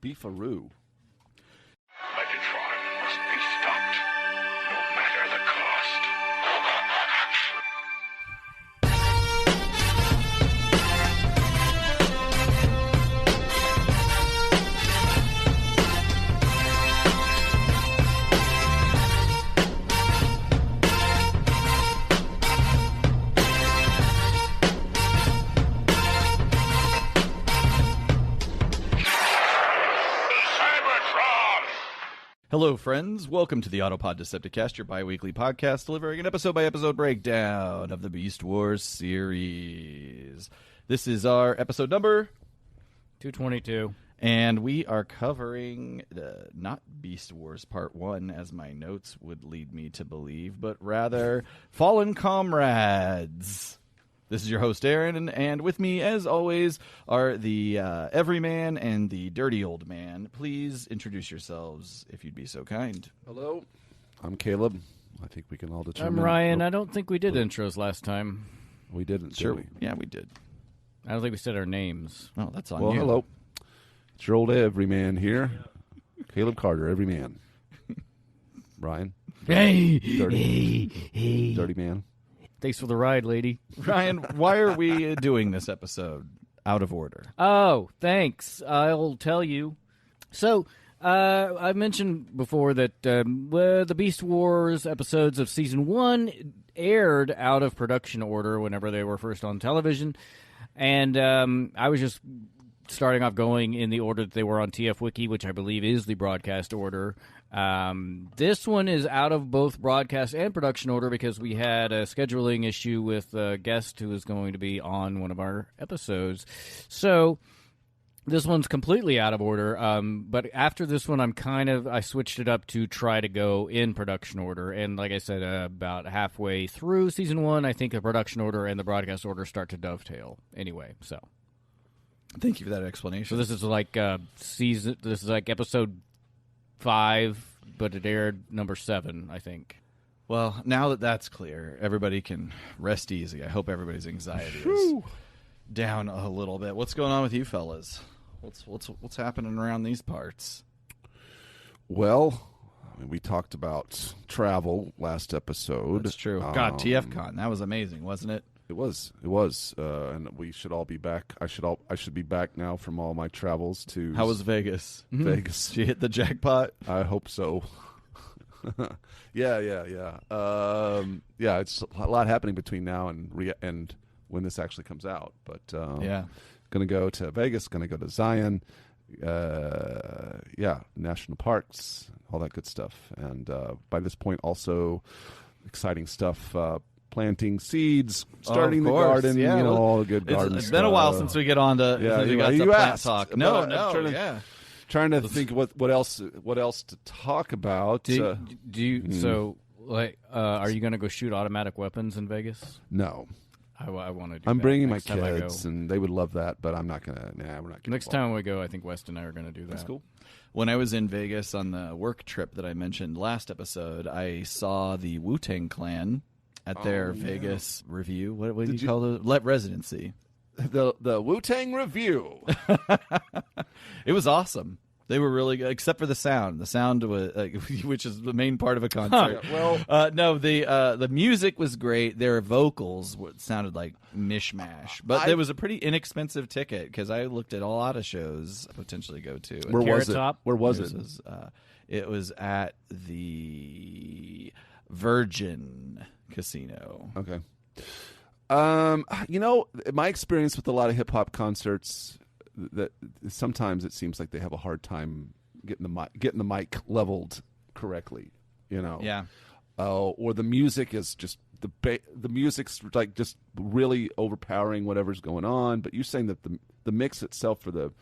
Beefaroo. Megatron must be stopped, no matter the cost. Hello, friends. Welcome to the Autopod Decepticast, your bi-weekly podcast delivering an episode-by-episode breakdown of the Beast Wars series. This is our episode number 222. And we are covering not Beast Wars Part 1, as my notes would lead me to believe, but rather Fallen Comrades. This is your host, Aaron, and with me, as always, are the Everyman and the Dirty Old Man. Please introduce yourselves, if you'd be so kind. Hello. I'm Caleb. I think we can all determine. I'm Ryan. I don't think we did intros last time. We didn't, Sure. did we? Yeah, we did. I don't think we said our names. Oh, that's on Well, you. hello. It's your old Everyman here. Caleb Carter, Everyman. Ryan. Hey! Dirty Man. Thanks for the ride, lady. Ryan, why are we doing this episode out of order? Oh, thanks. I'll tell you. So, I mentioned before that the Beast Wars episodes of Season 1 aired out of production order whenever they were first on television. And I was just starting off going in the order that they were on TF Wiki, which I believe is the broadcast order. This one is out of both broadcast and production order because we had a scheduling issue with a guest who was going to be on one of our episodes. So this one's completely out of order. But after this one, I switched it up to try to go in production order. And like I said, about halfway through Season 1, I think the production order and the broadcast order start to dovetail anyway. So Thank you for that explanation. this is like This is like episode 5, but it aired number 7, I think. Well, now that that's clear, everybody can rest easy. I hope everybody's anxiety is down a little bit. What's going on with you fellas? What's happening around these parts? Well, I mean, we talked about travel last episode. That's true. God, TFCon, that was amazing, wasn't it? It was, and we should all be back. I should be back now from all my travels to. How was Vegas? Vegas? Did you hit the jackpot? I hope so. Yeah. It's a lot happening between now and when this actually comes out. But Yeah. Going to go to Vegas. Going to go to Zion. National parks, all that good stuff. And by this point, also exciting stuff. Planting seeds, starting the garden, yeah. all the good garden It's stuff. been a while since we get on to you plant asked, talk. but No, I'm trying to think what else to talk about. Do you? So, like, are you going to go shoot automatic weapons in Vegas? No, I want to. I'm bringing my next time I kids, go. and they would love that. But I'm not gonna. We're not. Next time we go, I think West and I are going to do that. That's cool. When I was in Vegas on the work trip that I mentioned last episode, I saw the Wu-Tang Clan at their Vegas review. What do you call it? Residency. The Wu-Tang Review. It was awesome. They were really good, except for the sound. The sound was, which is the main part of a concert. No, the music was great. Their vocals sounded like mishmash, but there was a pretty inexpensive ticket because I looked at a lot of shows to potentially go to. Where was it? Top? Where was it? It was at the Virgin Casino. Okay. My experience with a lot of hip hop concerts, that sometimes it seems like they have a hard time getting the mic leveled correctly. Yeah. Or the music is just the music's like just really overpowering whatever's going on. But you're saying that the mix itself for the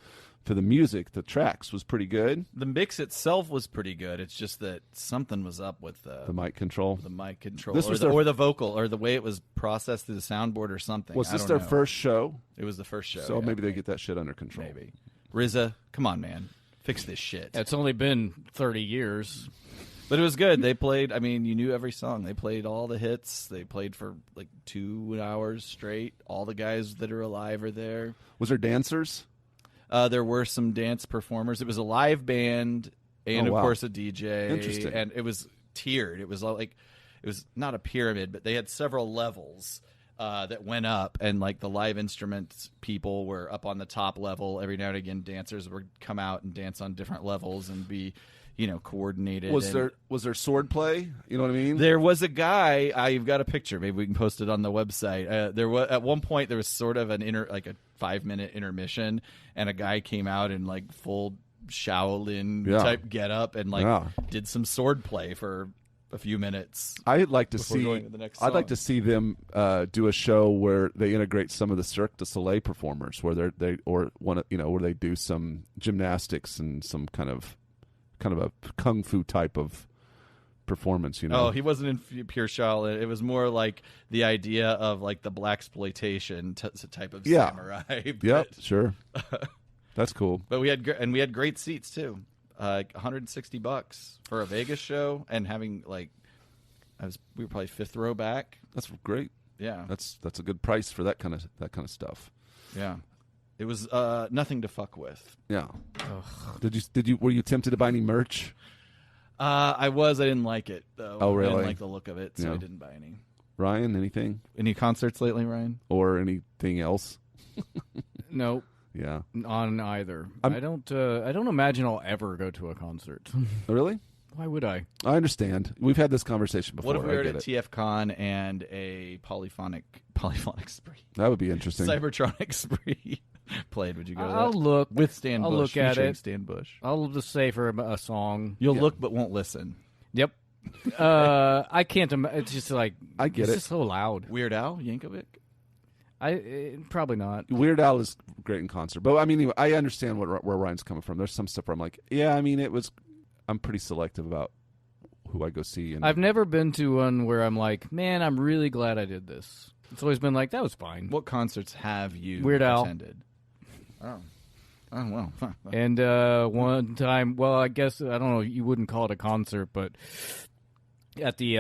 music, the tracks, was pretty good. The mix itself was pretty good. It's just that something was up with the mic control. The mic control, This was or the vocal, or the way it was processed through the soundboard, or something. Was this I don't their know. first show? It was the first show. So yeah. maybe they get that shit under control. Maybe. RZA, come on, man, fix this shit. It's only been 30 years. But it was good. They played. I mean, you knew every song. They played all the hits. They played for like 2 hours straight. All the guys that are alive are there. Was there dancers? There were some dance performers. It was a live band and, Oh, wow. of course, a DJ. Interesting. And it was tiered. It was like it was not a pyramid, but they had several levels that went up, and like the live instruments people were up on the top level. Every now and again, dancers would come out and dance on different levels and be, coordinated. Was there sword play? You know what I mean? There was a guy. I've got a picture. Maybe we can post it on the website. There was at one point there was sort of an a 5-minute intermission, and a guy came out in like full Shaolin type getup and did some sword play for a few minutes. I'd like to before see. going to the next I'd like song. to see them do a show where they integrate some of the Cirque du Soleil performers, where where they do some gymnastics and some kind of a kung fu type of performance. Oh, he wasn't in pure Shaolin. It was more like the idea of like the blaxploitation type of samurai. Yep, sure. That's cool. But we had great seats too. $160 for a Vegas show, and having we were probably 5th row back. That's great. Yeah, that's a good price for that kind of stuff. Yeah, it was nothing to fuck with. Yeah. Were you tempted to buy any merch? I didn't like it though. Oh, really? I didn't like the look of it, so Yeah. I didn't buy any. Ryan, anything Any concerts lately, Ryan? or anything else? No, Yeah. on either. I don't imagine I'll ever go to a concert. Really? Why would I? I understand. We've had this conversation before. What if we were I at get it. TF Con and a polyphonic spree, That would be interesting. Cybertronic spree played? Would you go? To I'll that? look. With Stan I'll Bush. look at featuring it. Stan Bush. I'll just say for a song. You'll Yeah. look but won't listen. Yep. I can't. It's just like I get it's it. just so loud. Weird Al Yankovic. Probably not. Weird Al is great in concert, but I mean, I understand where Ryan's coming from. There's some stuff where I'm like, yeah, I mean, I'm pretty selective about who I go see. And I've never been to one where I'm like, man, I'm really glad I did this. It's always been like, that was fine. What concerts have you Weird Al. attended? Oh well. And one time, well, I guess I don't know. You wouldn't call it a concert, but at the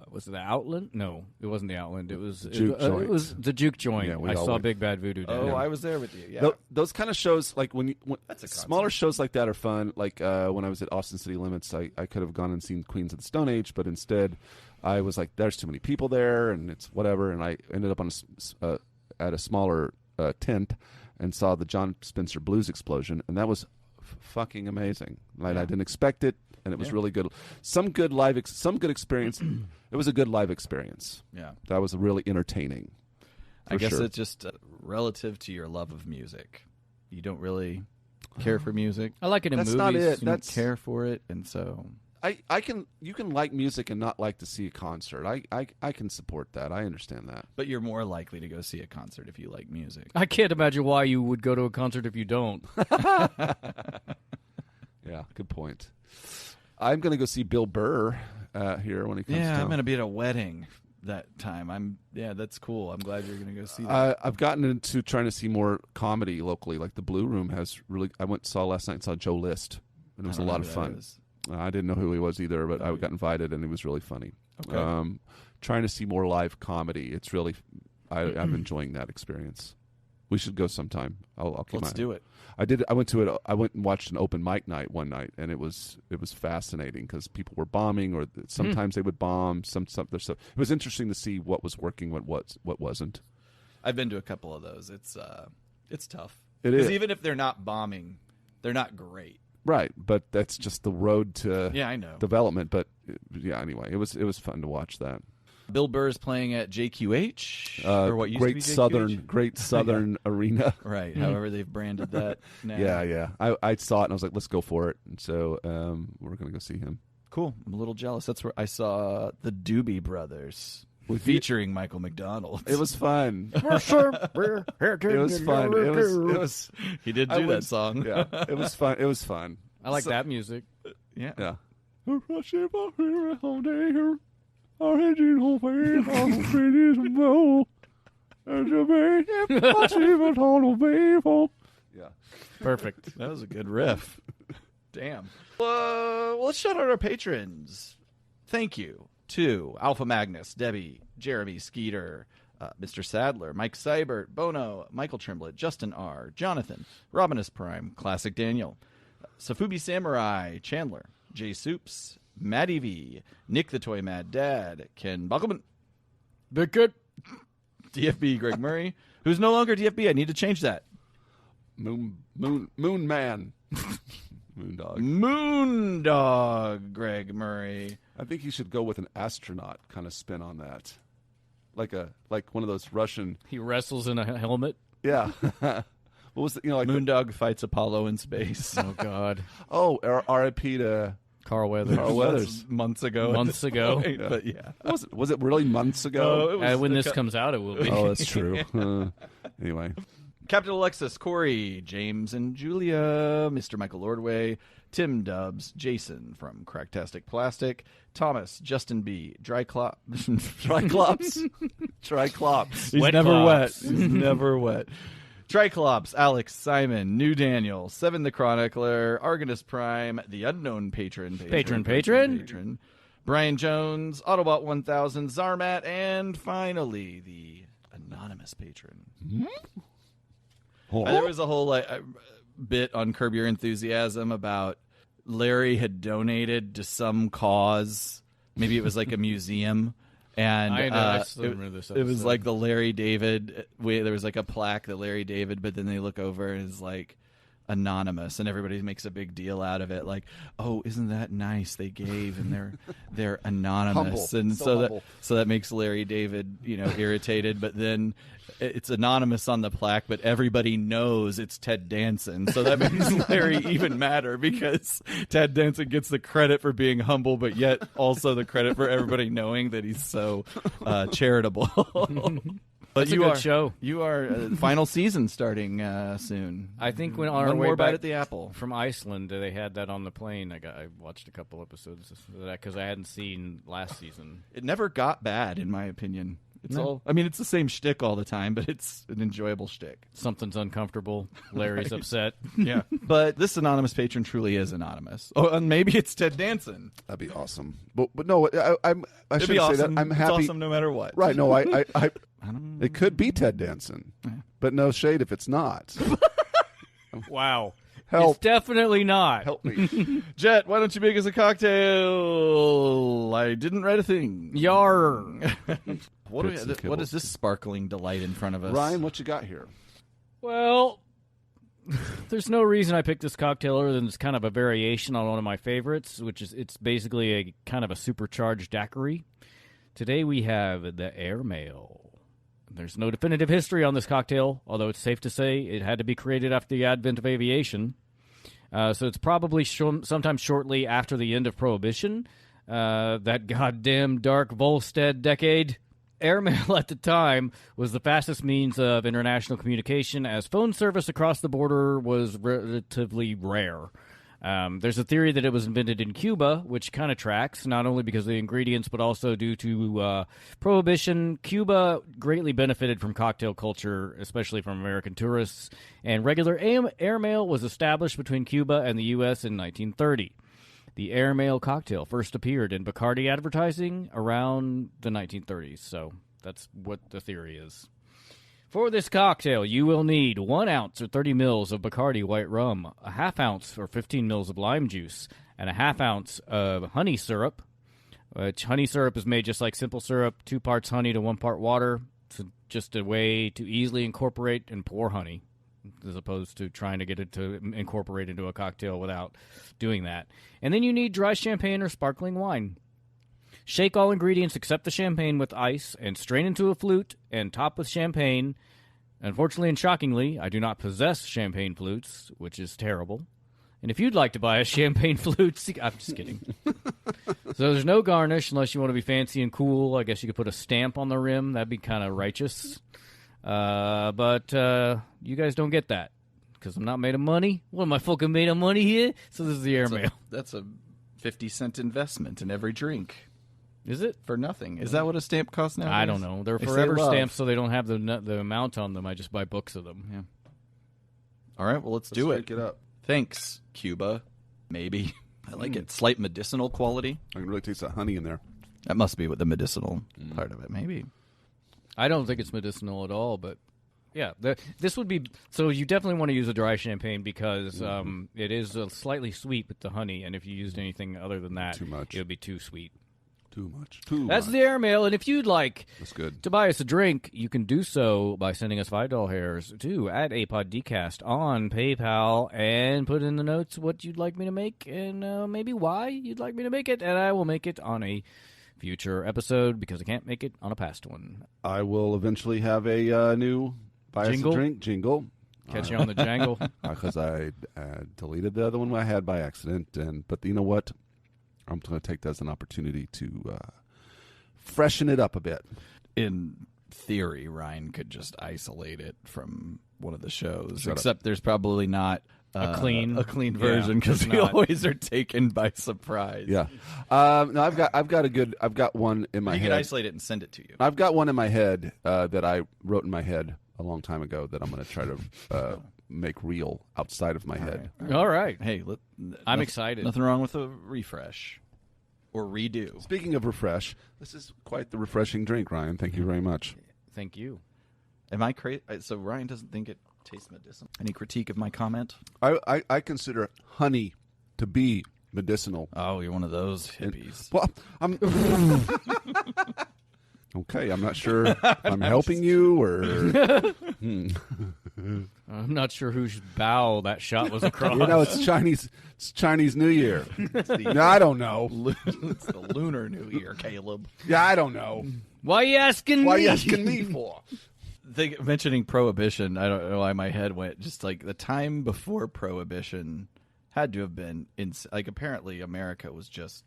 was it the Outland? No, it wasn't the Outland. It was Juke Joint. It was the Juke Joint. Yeah, we I all saw went. Big Bad Voodoo. Oh, Down. I was there with you. Yeah. Those kind of shows, like when That's a smaller concert. shows like that are fun. Like when I was at Austin City Limits, I could have gone and seen Queens of the Stone Age, but instead I was like, there's too many people there, and it's whatever. And I ended up on at a smaller tent and saw the John Spencer Blues Explosion, and that was fucking amazing. Like I didn't expect it, and it was really good. Some good experience. It was a good live experience. Yeah. That was really entertaining. I guess sure. it's just relative to your love of music. You don't really care for music. I like it in That's movies. not it. You don't That's- care for it, and so you can like music and not like to see a concert. I can support that. I understand that. but you're more likely to go see a concert if you like music. I can't imagine why you would go to a concert if you don't. Yeah, good point. I'm going to go see Bill Burr here when he comes Yeah, down. I'm going to be at a wedding that time. That's cool. I'm glad you're going to go see that. I've gotten into trying to see more comedy locally. Like the Blue Room has really. I saw last night and saw Joe List, and it was a lot of fun. I didn't know who he was either, but I got invited, and it was really funny. Okay. Trying to see more live comedy. It's really, I'm enjoying that experience. We should go sometime. I'll keep Let's do it. I did. I went to it. I went and watched an open mic night one night, and it was fascinating because people were bombing, or sometimes they would bomb. Some there's stuff. It was interesting to see what was working, what wasn't. I've been to a couple of those. It's tough. It Because is. even if they're not bombing, they're not great. Right, but that's just the road to Yeah, I know. development. But yeah, anyway, it was fun to watch that. Bill Burr's playing at JQH, or what used to be JQH? Great Southern Arena. Right. However they've branded that now. Yeah. I saw it and I was like, let's go for it. And so we're gonna go see him. Cool. I'm a little jealous. That's where I saw the Doobie Brothers featuring Michael McDonald. It was fun. It was fun. It was. He did do that song. Yeah, it was fun. It was fun. I like that music. Yeah. Yeah. Yeah. Perfect. That was a good riff. Damn. Let's shout out our patrons. Thank you to Alpha Magnus, Debbie, Jeremy, Skeeter, Mr. Sadler, Mike Seibert, Bono, Michael Tremblett, Justin R., Jonathan, Robinus Prime, Classic Daniel, Safubi Samurai, Chandler, Jay Soups, Maddie V, Nick the Toy Mad Dad, Ken Buckleman, Big Kid, DFB Greg Murray, who's no longer DFB. I need to change that. Moon Man. Moondog. Moondog Greg Murray. I think he should go with an astronaut kind of spin on that. Like one of those Russian. he wrestles in a helmet. Yeah. What was it? Like Moondog fights Apollo in space. Oh, God. R.I.P. to Carl Weathers. Carl Weathers. Months ago. Months ago. Point, but yeah. Was it really months ago? When this comes out, it will be. Oh, that's true. Anyway. Captain Alexis, Corey, James and Julia, Mr. Michael Ordway, Tim Dubs, Jason from Cracktastic Plastic, Thomas, Justin B, Triclops. Triclops. He's Wet never Clops. wet. He's never wet. Triclops, Alex, Simon, New Daniel, Seven the Chronicler, Argonus Prime, the Unknown Patron, Brian Jones, Autobot 1000, Zarmat, and finally the Anonymous Patron. There was a whole bit on Curb Your Enthusiasm about Larry had donated to some cause. Maybe it was like a museum. And I still remember this it was episode. like the Larry David. There was like a plaque that Larry David, but then they look over and it's like anonymous, and everybody makes a big deal out of it. Like, oh, isn't that nice? They gave, and they're anonymous, Humble. and So humble. so that makes Larry David, irritated. But then it's anonymous on the plaque, but everybody knows it's Ted Danson, so that makes Larry even madder because Ted Danson gets the credit for being humble, but yet also the credit for everybody knowing that he's so charitable. But That's a good show. You are final season starting soon. I think when on our One way more back bite at the apple. from Iceland, they had that on the plane. I watched a couple episodes of that because I hadn't seen last season. It never got bad, in my opinion. It's No. all. I mean, it's the same shtick all the time, but it's an enjoyable shtick. Something's uncomfortable. Larry's upset. Yeah, but this anonymous patron truly is anonymous. Oh, and maybe it's Ted Danson. That'd be awesome. But no, I It'd should be say awesome. that I'm It's happy. awesome no matter what. Right? No, I don't it could be Ted Danson, but no shade if it's not. Wow. Help. It's definitely not. Help me. Jet, why don't you make us a cocktail? I didn't write a thing. Yar. What Bits and what kibbles. is this sparkling delight in front of us? Ryan, what you got here? Well, there's no reason I picked this cocktail other than it's kind of a variation on one of my favorites, which is it's basically a kind of a supercharged daiquiri. Today we have the Airmail. There's no definitive history on this cocktail, although it's safe to say it had to be created after the advent of aviation. So it's probably sometime shortly after the end of Prohibition, that goddamn dark Volstead decade. Airmail at the time was the fastest means of international communication, as phone service across the border was relatively rare. There's a theory that it was invented in Cuba, which kind of tracks, not only because of the ingredients, but also due to Prohibition. Cuba greatly benefited from cocktail culture, especially from American tourists, and regular airmail was established between Cuba and the U.S. in 1930. The Airmail cocktail first appeared in Bacardi advertising around the 1930s, so that's what the theory is. For this cocktail, you will need 1 ounce or 30 mils of Bacardi white rum, a half ounce or 15 mils of lime juice, and a half ounce of honey syrup, which honey syrup is made just like simple syrup, 2 parts honey to 1 part water. It's just a way to easily incorporate and pour honey, as opposed to trying to get it to incorporate into a cocktail without doing that. And then you need dry champagne or sparkling wine. Shake all ingredients except the champagne with ice and strain into a flute and top with champagne. Unfortunately and shockingly, I do not possess champagne flutes, which is terrible. And if you'd like to buy a champagne flute, I'm just kidding. So there's no garnish unless you want to be fancy and cool. I guess you could put a stamp on the rim. That'd be kind of righteous. But you guys don't get that because I'm not made of money. What am I fucking made of money here? So this is the Airmail. That's a 50-cent investment in every drink. Is it? For nothing. Is that what a stamp costs now? I don't know. They're They say forever love. stamps, so they don't have the amount on them. I just buy books of them. Yeah. All right, well, let's do Shake it up. Thanks, Cuba. Maybe. I like it. Slight medicinal quality. I can really taste that honey in there. That must be what the medicinal part of it. Maybe. I don't think it's medicinal at all, but yeah, this would be. So you definitely want to use a dry champagne because it is slightly sweet with the honey, and if you used anything other than that, Too much. it would be too sweet. Too much. That's the airmail, and if you'd like That's good. to buy us a drink, you can do so by sending us $5 hairs to at APODcast on PayPal and put in the notes what you'd like me to make and maybe why you'd like me to make it, and I will make it on a future episode because I can't make it on a past one. I will eventually have a new buy us a Jingle? drink jingle. Catch you on the jangle. Because I deleted the other one I had by accident, but you know what? I'm going to take that as an opportunity to freshen it up a bit. In theory, Ryan could just isolate it from one of the shows. Shut except there's probably not A clean version because there's we not. always are taken by surprise. Yeah. No, I've got one in my You head. can isolate it and send it to you. I've got one in my head that I wrote in my head a long time ago that I'm going to try to make real outside of my head. All right. Hey, I'm excited. Nothing wrong with a refresh or redo. Speaking of refresh, this is quite the refreshing drink, Ryan. Thank you very much. Thank you. Am I crazy? So Ryan doesn't think it tastes medicinal. Any critique of my comment? I consider honey to be medicinal. Oh, you're one of those hippies. Well, I'm okay. I'm not sure if I'm helping you or. I'm not sure whose bow that shot was across. You know, it's Chinese New Year. No, I don't know. It's the Lunar New Year, Caleb. Yeah, I don't know. Why are you asking What are me? you asking me for? Mentioning Prohibition, I don't know why my head went just like the time before Prohibition had to have been like apparently America was just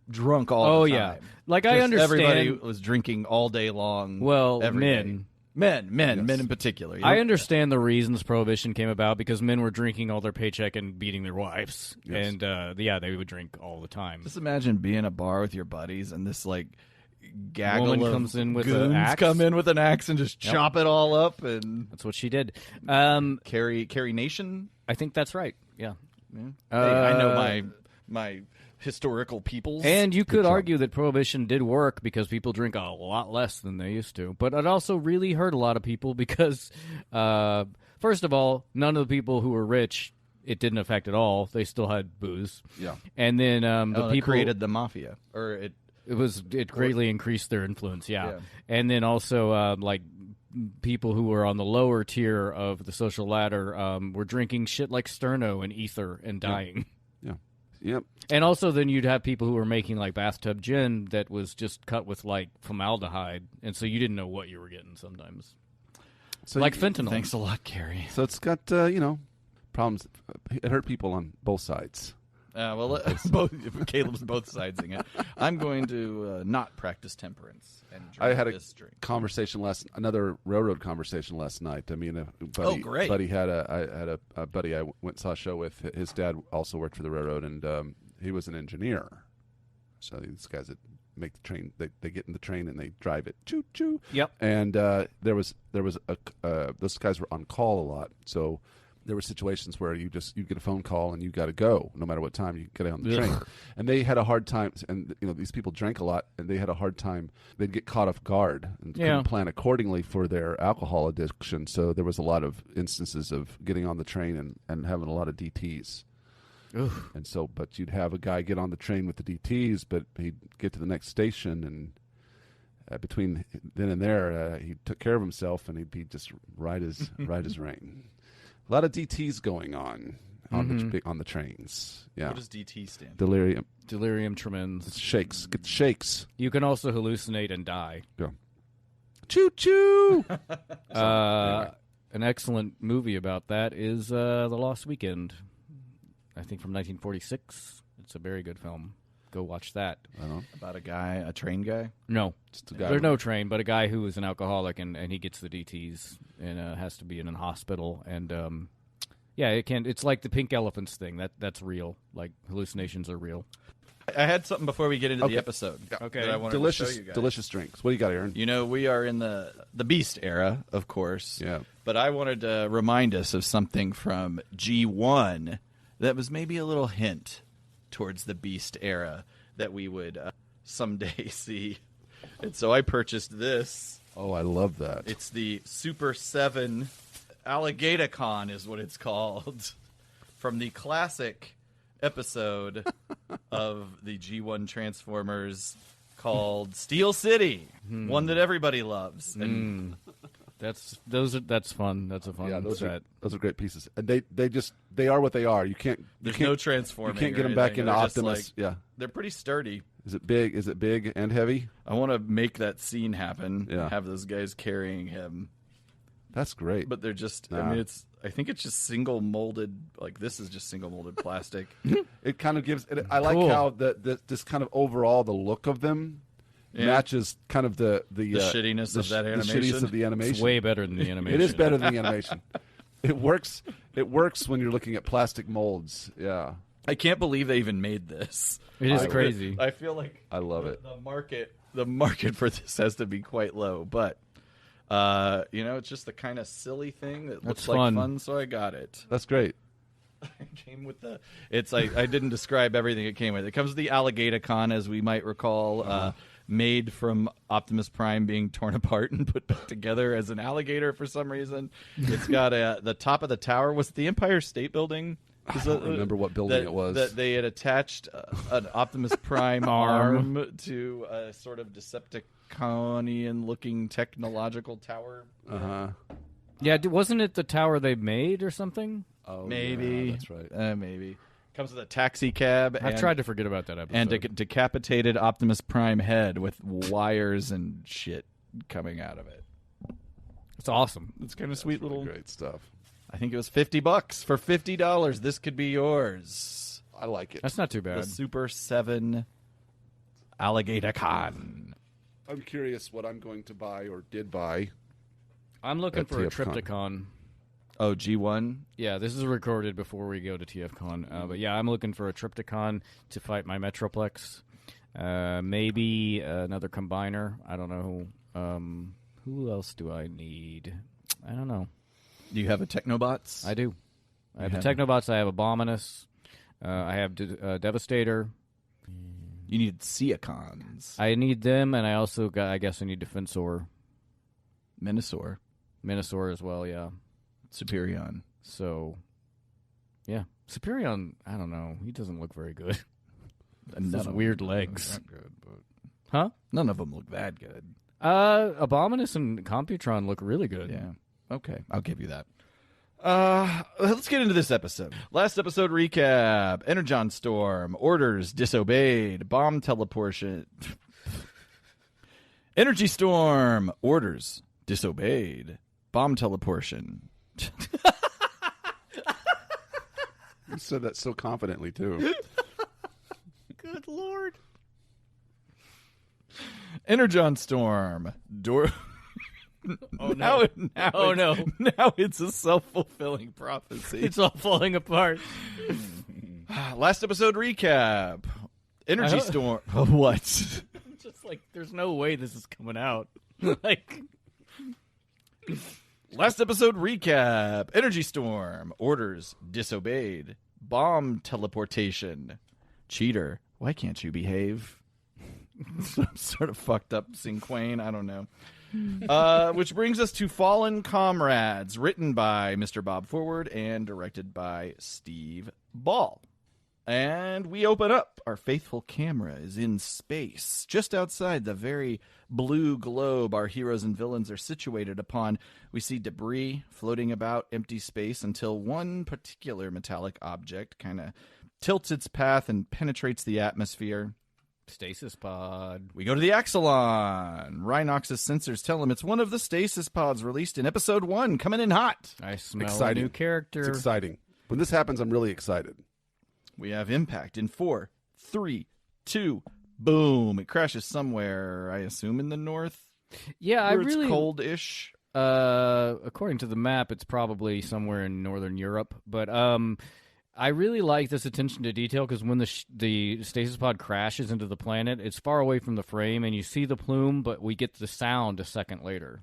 drunk all the time. Yeah. Like, I Just understand. everybody was drinking all day long. Well, every men. day. Men in particular. You I know? understand the reasons Prohibition came about because men were drinking all their paycheck and beating their wives. Yes. And, they would drink all the time. Just imagine being in a bar with your buddies and this like gaggle Woman of comes in with goons an axe. come in with an axe and just Yep. chop it all up and That's what she did. carry nation. I think that's right. Yeah. Yeah. Hey, I know my historical peoples. And you could Good job. argue that Prohibition did work because people drink a lot less than they used to. But it also really hurt a lot of people because, first of all, none of the people who were rich, it didn't affect at all. They still had booze. Yeah. And then the it people created the mafia, or it greatly increased their influence. Yeah. Yeah. And then also like people who were on the lower tier of the social ladder were drinking shit like Sterno and ether and dying. Yeah. Yep. And also, then you'd have people who were making like bathtub gin that was just cut with like formaldehyde, and so you didn't know what you were getting sometimes, So like you- fentanyl. Thanks a lot, Gary. So it's got problems. It hurt people on both sides. Caleb's both sidesing it. I'm going to not practice temperance and drink I had this drink. another railroad conversation last night. I mean, a buddy, Oh, great. buddy had a buddy I went and saw a show with. His dad also worked for the railroad, and he was an engineer. So these guys that make the train, they get in the train and they drive it, choo choo. Yep. And there was those guys were on call a lot, so there were situations where you get a phone call and you got to go no matter what time you get on the train. And they had a hard time, and these people drank a lot, and they had a hard time. They'd get caught off guard and couldn't plan accordingly for their alcohol addiction. So there was a lot of instances of getting on the train and having a lot of DTs. Oof. And so, but you'd have a guy get on the train with the DTs, but he'd get to the next station, and between then and there, he took care of himself, and he'd be just right as rain. A lot of DTs going on the trains. Yeah. What does DT stand for? Delirium tremens. shakes. Get the shakes. You can also hallucinate and die. Go. Choo choo. An excellent movie about that is The Lost Weekend. I think from 1946. It's a very good film. Go watch that. About a train guy? No, Just a guy. there's no train, but a guy who is an alcoholic and he gets the DTs and has to be in a hospital. And it's like the pink elephants thing. That's real. Like hallucinations are real. I had something before we get into Okay. the episode. Okay. that I wanted delicious, to show you guys. delicious drinks. What do you got, Aaron? You know, we are in the Beast era, of course. Yeah. But I wanted to remind us of something from G1 that was maybe a little hint towards the Beast era that we would someday see. And so I purchased this Oh, I love that. It's the Super 7 Alligator-Con is what it's called. From the classic episode of the G1 Transformers called Steel City, one that everybody loves. And That's fun. That's a fun those set. are great pieces. And they are what they are. You can't no transforming. You can't get or them back anything. into They're just Optimus. like- Yeah. They're pretty sturdy. Is it big? Is it big and heavy? I want to make that scene happen. Yeah. Have those guys carrying him. That's great. But they're just, Nah. I mean, I think it's just single molded, like this is just single molded plastic. It kind of gives. I like Cool. how this kind of overall the look of them matches kind of the shittiness of that The animation. shittiness of the animation. It's way better than the animation. It is better than the animation. It works. It works when you're looking at plastic molds. Yeah, I can't believe they even made this. It is crazy. I feel like I love it. The market for this has to be quite low, but it's just the kind of silly thing that looks That's like fun. fun, so I got it. That's great. It came with it's like I didn't describe everything it came with. It comes with the Alligator-Con, as we might recall, made from Optimus Prime being torn apart and put back together as an alligator for some reason. It's got the top of the tower. Was it the Empire State Building? I don't remember what building it was. That they had attached an Optimus Prime arm to a sort of Decepticonian looking technological tower. Yeah, wasn't it the tower they made or something? Oh, Maybe. yeah, that's right. Maybe. Comes with a taxi cab. I tried to forget about that episode. And a decapitated Optimus Prime head with wires and shit coming out of it. It's awesome. It's kind of sweet Really little. great stuff. I think it was $50 for $50. This could be yours. I like it. That's not too The bad. Super 7 Alligator-Con. I'm curious what I'm going to buy or did buy. I'm looking At for a TFCon. Triptychon. Oh, G1. Yeah, this is recorded before we go to TFCon. But yeah, I'm looking for a Triptychon to fight my Metroplex. Maybe another Combiner. I don't know. Who else do I need? I don't know. Do you have a Technobots? I do. I have You the have- Technobots. I have Abominus. I have Devastator. You need Seacons. I need them, and I also got. I guess I need Defensor, Minosaur. Minosaur as well. Yeah. Superion. So, yeah, Superion. I don't know. He doesn't look very good. None Those of weird them legs. look that good, but Huh? none of them look that good. Abominus and Computron look really good. Yeah. Okay, I'll give you that. Let's get into this episode. Last episode recap. Energon Storm. Orders disobeyed. Bomb teleportation. Energy Storm. Orders disobeyed. Bomb teleportation. You said that so confidently too. Good Lord. Energon Storm. Oh no. Oh, no. Now it's a self-fulfilling prophecy. It's all falling apart. Last episode recap. Energy I hope- Storm. What? Just like, there's no way this is coming out. Like, Last episode recap. Energy Storm. Orders disobeyed. Bomb teleportation. Cheater. Why can't you behave? Some sort of fucked up Cinquain. I don't know. Which brings us to Fallen Comrades, written by Mr. Bob Forward and directed by Steve Ball. And we open up. Our faithful camera is in space, just outside the very blue globe our heroes and villains are situated upon. We see debris floating about empty space until one particular metallic object kind of tilts its path and penetrates the atmosphere. stasis pod. We go to the Axelon. Rhinox's sensors tell him it's one of the stasis pods released in episode 1, coming in hot. I smell Exciting. a new character. It's exciting. When this happens, I'm really excited. We have impact in 4, 3, 2, boom. It crashes somewhere, I assume in the north. Yeah, I Where it's really cold-ish. According to the map, it's probably somewhere in northern Europe. But I really like this attention to detail because when the stasis pod crashes into the planet, it's far away from the frame, and you see the plume, but we get the sound a second later.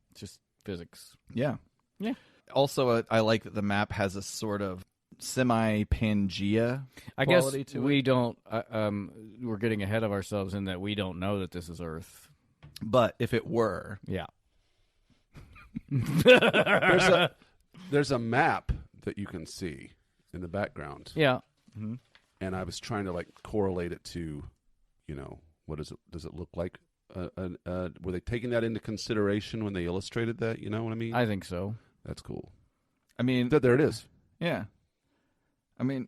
It's just physics. Yeah. Yeah. Also, I like that the map has a sort of semi-Pangea I guess quality to we it. don't. We're getting ahead of ourselves in that we don't know that this is Earth. But if it were, Yeah. There's a map that you can see in the background. Yeah. And I was trying to like correlate it to, what does it look like? Were they taking that into consideration when they illustrated that? You know what I mean? I think so. That's cool. I mean, There it is. yeah. I mean,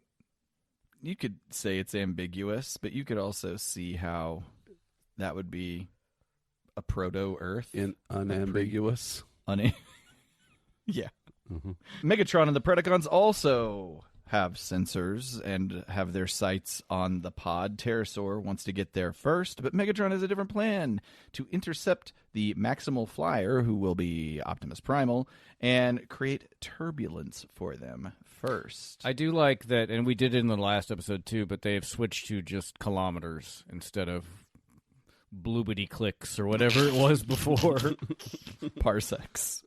you could say it's ambiguous, but you could also see how that would be a proto-Earth. Unambiguous. Yeah. Megatron and the Predacons also have sensors and have their sights on the pod. Pterosaur wants to get there first, but Megatron has a different plan to intercept the Maximal Flyer, who will be Optimus Primal, and create turbulence for them first. I do like that, and we did it in the last episode too, but they have switched to just kilometers instead of Bloppity-clicks or whatever it was before. Parsecs.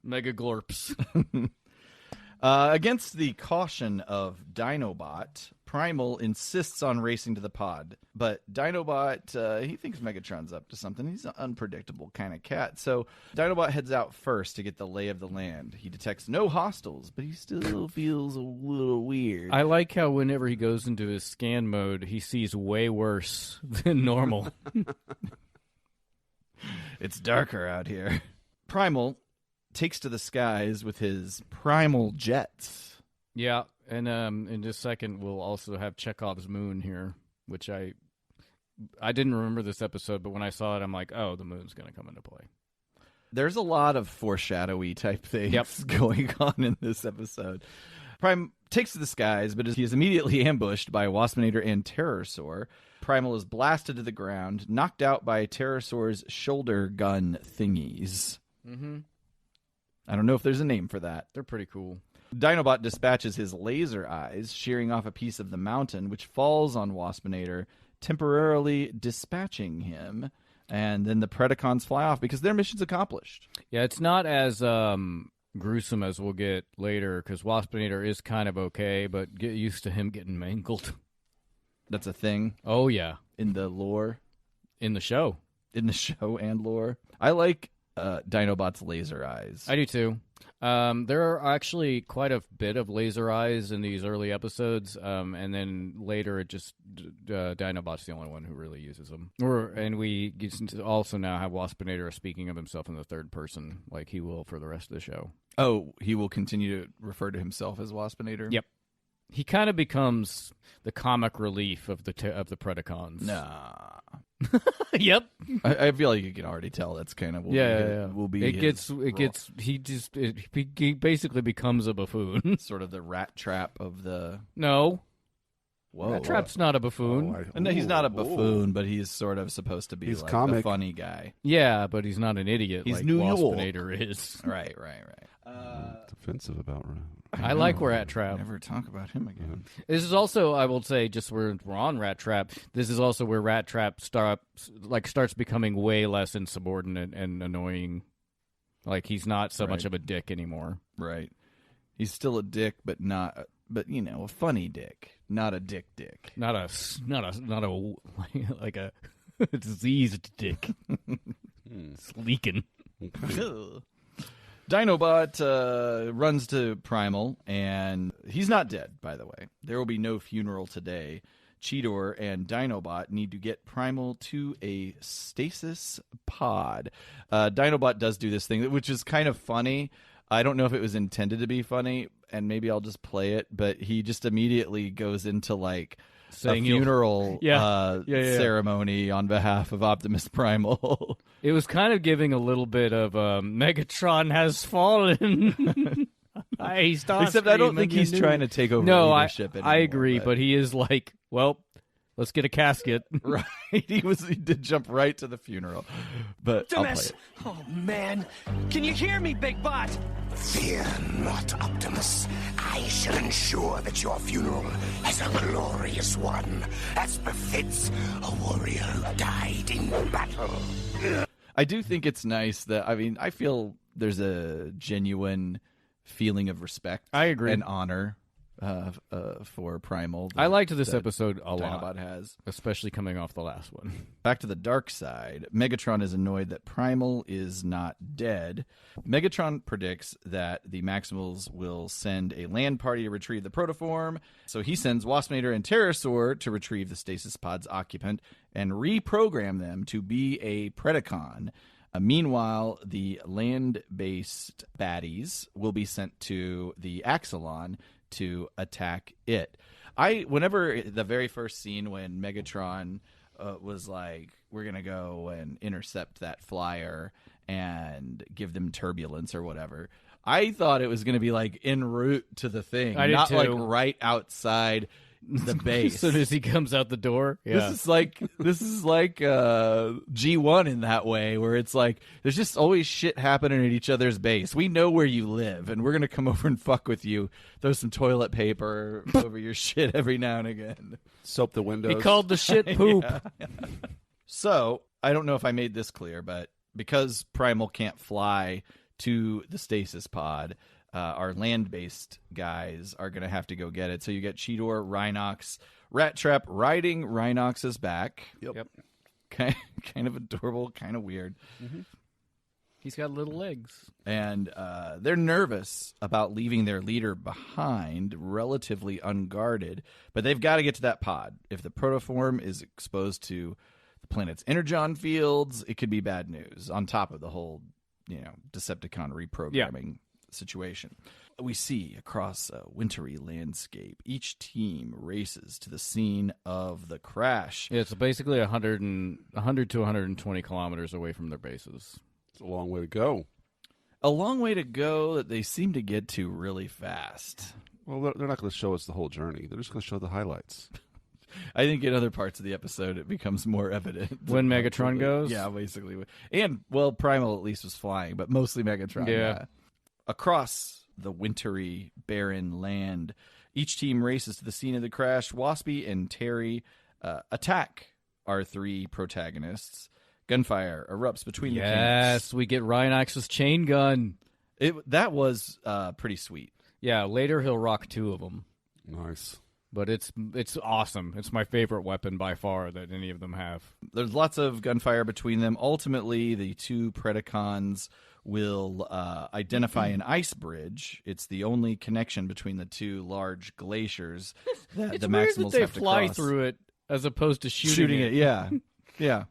Mega glorps. Against the caution of Dinobot, Primal insists on racing to the pod. But Dinobot, he thinks Megatron's up to something. He's an unpredictable kind of cat. So Dinobot heads out first to get the lay of the land. He detects no hostiles, but he still feels a little weird. I like how whenever he goes into his scan mode, he sees way worse than normal. It's darker out here. Primal takes to the skies with his primal jets. Yeah, and in just a second, we'll also have Chekhov's moon here, which I didn't remember this episode, but when I saw it, I'm like, oh, the moon's going to come into play. There's a lot of foreshadowy type things going on in this episode. Prime takes to the skies, but he is immediately ambushed by Waspinator and Pterosaur. Primal is blasted to the ground, knocked out by Pterosaur's shoulder gun thingies. Mm-hmm. I don't know if there's a name for that. They're pretty cool. Dinobot dispatches his laser eyes, shearing off a piece of the mountain, which falls on Waspinator, temporarily dispatching him. And then the Predacons fly off because their mission's accomplished. Yeah, it's not as gruesome as we'll get later, because Waspinator is kind of okay, but get used to him getting mangled. That's a thing Oh, yeah. in the lore. In the show. In the show and lore. I like Dinobot's laser eyes. I do too. There are actually quite a bit of laser eyes in these early episodes, and then later it just Dinobot's the only one who really uses them. And we also now have Waspinator speaking of himself in the third person, like he will for the rest of the show. Oh, he will continue to refer to himself as Waspinator? Yep. He kind of becomes the comic relief of the Predacons. Nah. Yep. I feel like you can already tell that's kind of will be he basically becomes a buffoon. sort of the Rattrap of the No. Whoa. Rattrap's not a buffoon. No, he's not a buffoon, but he's sort of supposed to be He's like comic. the funny guy. Yeah, but he's not an idiot He's like New York. Waspinator is. Right. It's offensive about I like Rattrap. Never talk about him again. This is also, I will say, just we're on Rattrap. This is also where Rattrap starts becoming way less insubordinate and annoying. Like he's not so much of a dick anymore. Right. He's still a dick, but a funny dick, not a dick. Not a like a diseased dick. It's leaking. Dinobot runs to Primal, and he's not dead, by the way. There will be no funeral today. Cheetor and Dinobot need to get Primal to a stasis pod. Dinobot does do this thing, which is kind of funny. I don't know if it was intended to be funny, and maybe I'll just play it, but he just immediately goes into, like, Saying a funeral ceremony on behalf of Optimus Primal. It was kind of giving a little bit of Megatron has fallen. Except I don't think he's trying to take over leadership anymore. I agree, but he is like, well, let's get a casket. Right. He did jump right to the funeral. But Optimus! Oh, man. Can you hear me, Big Bot? Fear not, Optimus. I shall ensure that your funeral is a glorious one, as befits a warrior who died in battle. I do think it's nice that, I feel there's a genuine feeling of respect. I agree. And honor for Primal. I liked this episode a Dinobot lot, has. especially coming off the last one. Back to the dark side, Megatron is annoyed that Primal is not dead. Megatron predicts that the Maximals will send a land party to retrieve the Protoform, so he sends Waspinator and Pterosaur to retrieve the stasis pod's occupant and reprogram them to be a Predacon. Meanwhile, the land-based baddies will be sent to the Axelon to attack it. Whenever the very first scene when Megatron was like, we're going to go and intercept that flyer and give them turbulence or whatever, I thought it was going to be like en route to the thing, I did not too. like right outside the base. As soon as he comes out the door, yeah. This is like G1 in that way, where it's like there's just always shit happening at each other's base. We know where you live, and we're gonna come over and fuck with you. Throw some toilet paper over your shit every now and again. Soap the windows. He called the shit poop. So I don't know if I made this clear, but because Primal can't fly to the stasis pod, our land-based guys are going to have to go get it. So you get Cheetor, Rhinox, Rattrap riding Rhinox's back. Yep. Kind of adorable, kind of weird. Mm-hmm. He's got little legs. And they're nervous about leaving their leader behind, relatively unguarded. But they've got to get to that pod. If the Protoform is exposed to the planet's energon fields, it could be bad news, on top of the whole, Decepticon reprogramming situation. We see across a wintry landscape, each team races to the scene of the crash. Yeah, it's basically 100 to 120 kilometers away from their bases. It's a long way to go. A long way to go that they seem to get to really fast. Well, they're not going to show us the whole journey. They're just going to show the highlights. I think in other parts of the episode it becomes more evident. When Megatron goes? Yeah, basically. And, well, Primal at least was flying, but mostly Megatron. Yeah. Across the wintry, barren land, each team races to the scene of the crash. Waspy and Terry attack our three protagonists. Gunfire erupts between the camps. Yes, we get Rhinox's chain gun. That was pretty sweet. Yeah, later he'll rock two of them. Nice. But it's awesome. It's my favorite weapon by far that any of them have. There's lots of gunfire between them. Ultimately, the two Predacons will identify an ice bridge. It's the only connection between the two large glaciers that It's the weird Maximals that they have to fly cross. through it as opposed to shooting it. Yeah, yeah.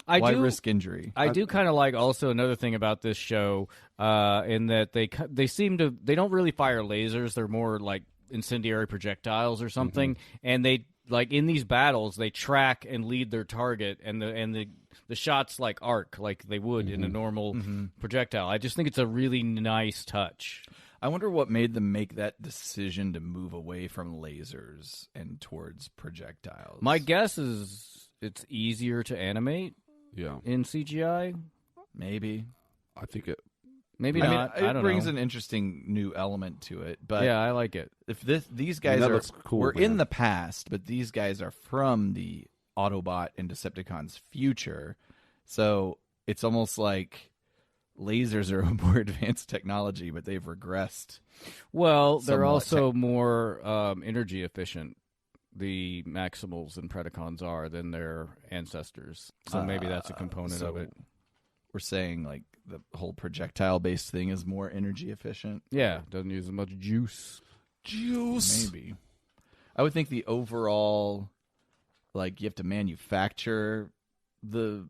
Why risk injury? I do kind of like also another thing about this show in that they seem to they don't really fire lasers. They're more like incendiary projectiles or something, and they like in these battles they track and lead their target, and the shots like arc like they would in a normal projectile. I just think it's a really nice touch. I wonder what made them make that decision to move away from lasers and towards projectiles. My guess is it's easier to animate in CGI. Maybe. I think it. Maybe I not. mean, I don't brings know. an interesting new element to it. But Yeah, I like it. if these guys that are looks cool, we're man. in the past, but these guys are from the Autobot and Decepticons future, so it's almost like lasers are a more advanced technology, but they've regressed. Well, they're somewhat also more energy efficient. The Maximals and Predacons are than their ancestors, so maybe that's a component of it. We're saying like the whole projectile-based thing is more energy efficient. Yeah, doesn't use as much juice. Maybe. I would think the overall, like, you have to manufacture the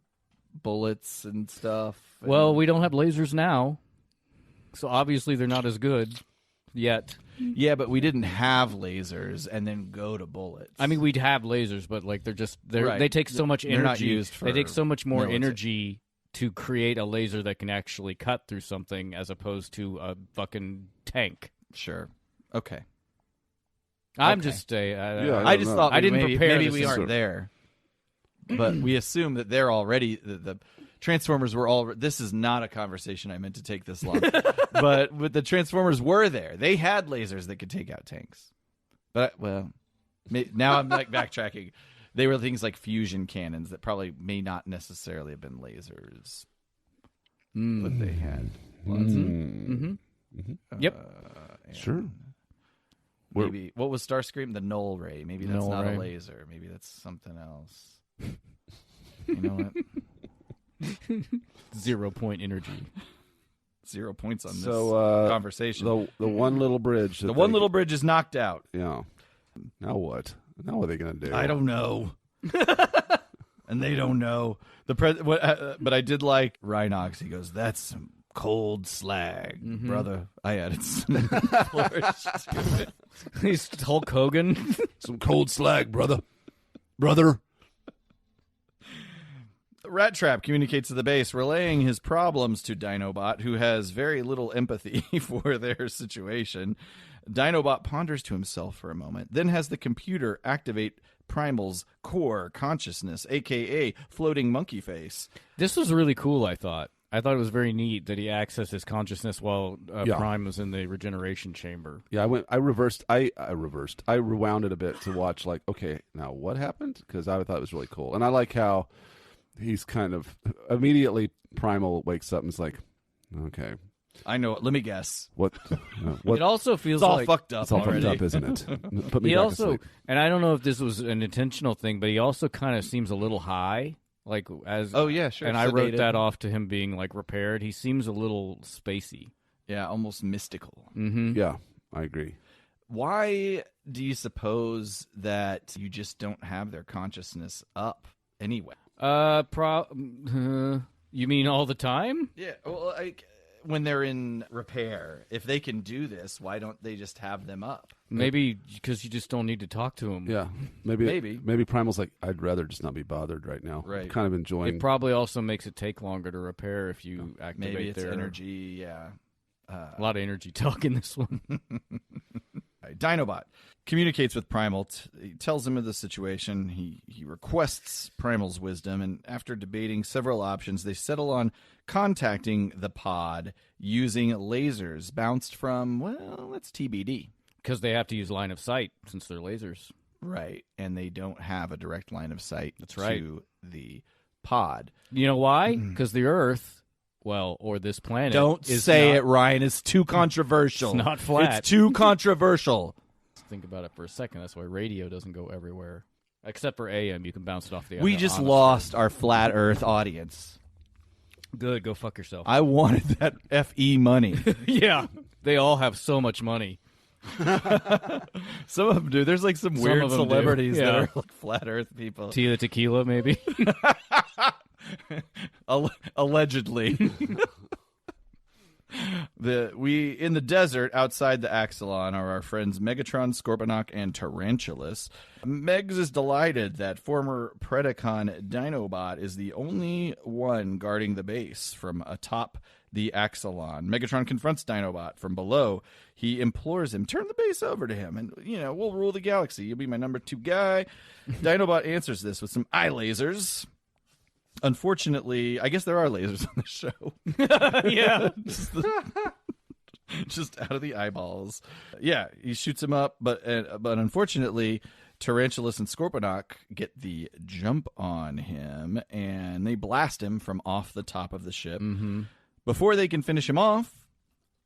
bullets and stuff. Well, we don't have lasers now, so obviously they're not as good yet. Yeah, but we didn't have lasers and then go to bullets. I mean, we'd have lasers, but like Right. they take so much energy. They're not used for they take so much more military. energy to create a laser that can actually cut through something as opposed to a fucking tank. Sure. Okay. I'm Okay. just saying. I just know. thought I didn't maybe, prepare maybe this we as aren't a- there. But we assume that they're already the Transformers were all. This is not a conversation I meant to take this long, but the Transformers were there. They had lasers that could take out tanks. But now I'm like backtracking. They were things like fusion cannons that probably may not necessarily have been lasers, but they had lots of. Yep. Sure. Maybe what was Starscream? The null ray. Maybe that's Null not ray. a laser. Maybe that's something else. You know what? 0 point energy. 0 points on this So conversation. the one little bridge. The one little bridge is knocked out. Yeah. Now what? Now what are they gonna do? I don't know. And they don't know. But I did like Rhinox. He goes, "That's some cold slag, brother." I added some flourish to it. He's Hulk Hogan. Some cold slag, brother. Brother. Rattrap communicates to the base, relaying his problems to Dinobot, who has very little empathy for their situation. Dinobot ponders to himself for a moment, then has the computer activate Primal's core consciousness, a.k.a. floating monkey face. This was really cool, I thought. I thought it was very neat that he accessed his consciousness while Prime was in the regeneration chamber. Yeah, I rewound it a bit to watch, like, okay, now what happened? Because I thought it was really cool. And I like how he's kind of immediately Primal wakes up and is like, okay, I know. Let me guess. what It also feels It's all like fucked up it's all already. fucked up, isn't it? Put me he back also, asleep. and I don't know if this was an intentional thing, but he also kind of seems a little high. Like as Oh, yeah, sure. and I wrote Sedated. that off to him being like repaired. He seems a little spacey. Yeah, almost mystical. Mm-hmm. Yeah, I agree. Why do you suppose that you just don't have their consciousness up anyway? You mean all the time? Yeah, well, like when they're in repair, if they can do this, why don't they just have them up? Maybe because you just don't need to talk to him. Yeah, maybe Primal's like, I'd rather just not be bothered right now. Right. I'm kind of enjoying. It probably also makes it take longer to repair if you activate Maybe it's their energy. Yeah. A lot of energy talk in this one. Dinobot communicates with Primal. He tells him of the situation. He requests Primal's wisdom, and after debating several options, they settle on contacting the pod using lasers bounced from, well, that's TBD. Because they have to use line of sight since they're lasers. Right, and they don't have a direct line of sight right. to the pod. You know why? Because the Earth, well, or this planet, Don't is say not, it, Ryan. It's too controversial. It's not flat. It's too controversial. Think about it for a second. That's why radio doesn't go everywhere. Except for AM, you can bounce it off the We just ionosphere. lost our flat Earth audience. Good, go fuck yourself. I wanted that FE money. Yeah, they all have so much money. Some of them do. There's like some Some weird of them do. celebrities that Yeah. are like flat Earth people. Tila Tequila, maybe. Allegedly. In the desert outside the Axelon are our friends Megatron, Scorponok, and Tarantulas. Megs is delighted that former Predacon Dinobot is the only one guarding the base from atop the Axelon. Megatron confronts Dinobot from below. He implores him, turn the base over to him, and, we'll rule the galaxy. You'll be my number 2 guy. Dinobot answers this with some eye lasers. Unfortunately, I guess there are lasers on the show. Yeah. Just out of the eyeballs. Yeah, he shoots him up, but unfortunately, Tarantulas and Scorponok get the jump on him, and they blast him from off the top of the ship. Mm-hmm. Before they can finish him off,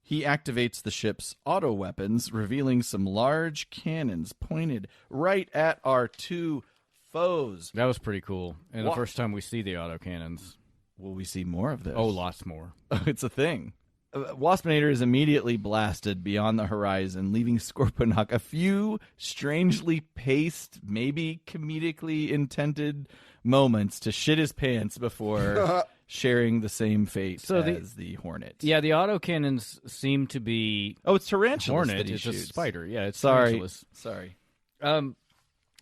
he activates the ship's auto weapons, revealing some large cannons pointed right at our 2 foes. That was pretty cool. And the What? first time we see the autocannons. Will we see more of this? Oh, lots more. It's a thing. Waspinator is immediately blasted beyond the horizon, leaving Scorponok a few strangely paced, maybe comedically intended moments to shit his pants before sharing the same fate as the Hornet. Yeah, the autocannons seem to be... Oh, it's Tarantulas Hornet. that he It's shoots. a spider. Yeah, it's Sorry. Tarantulas. Sorry.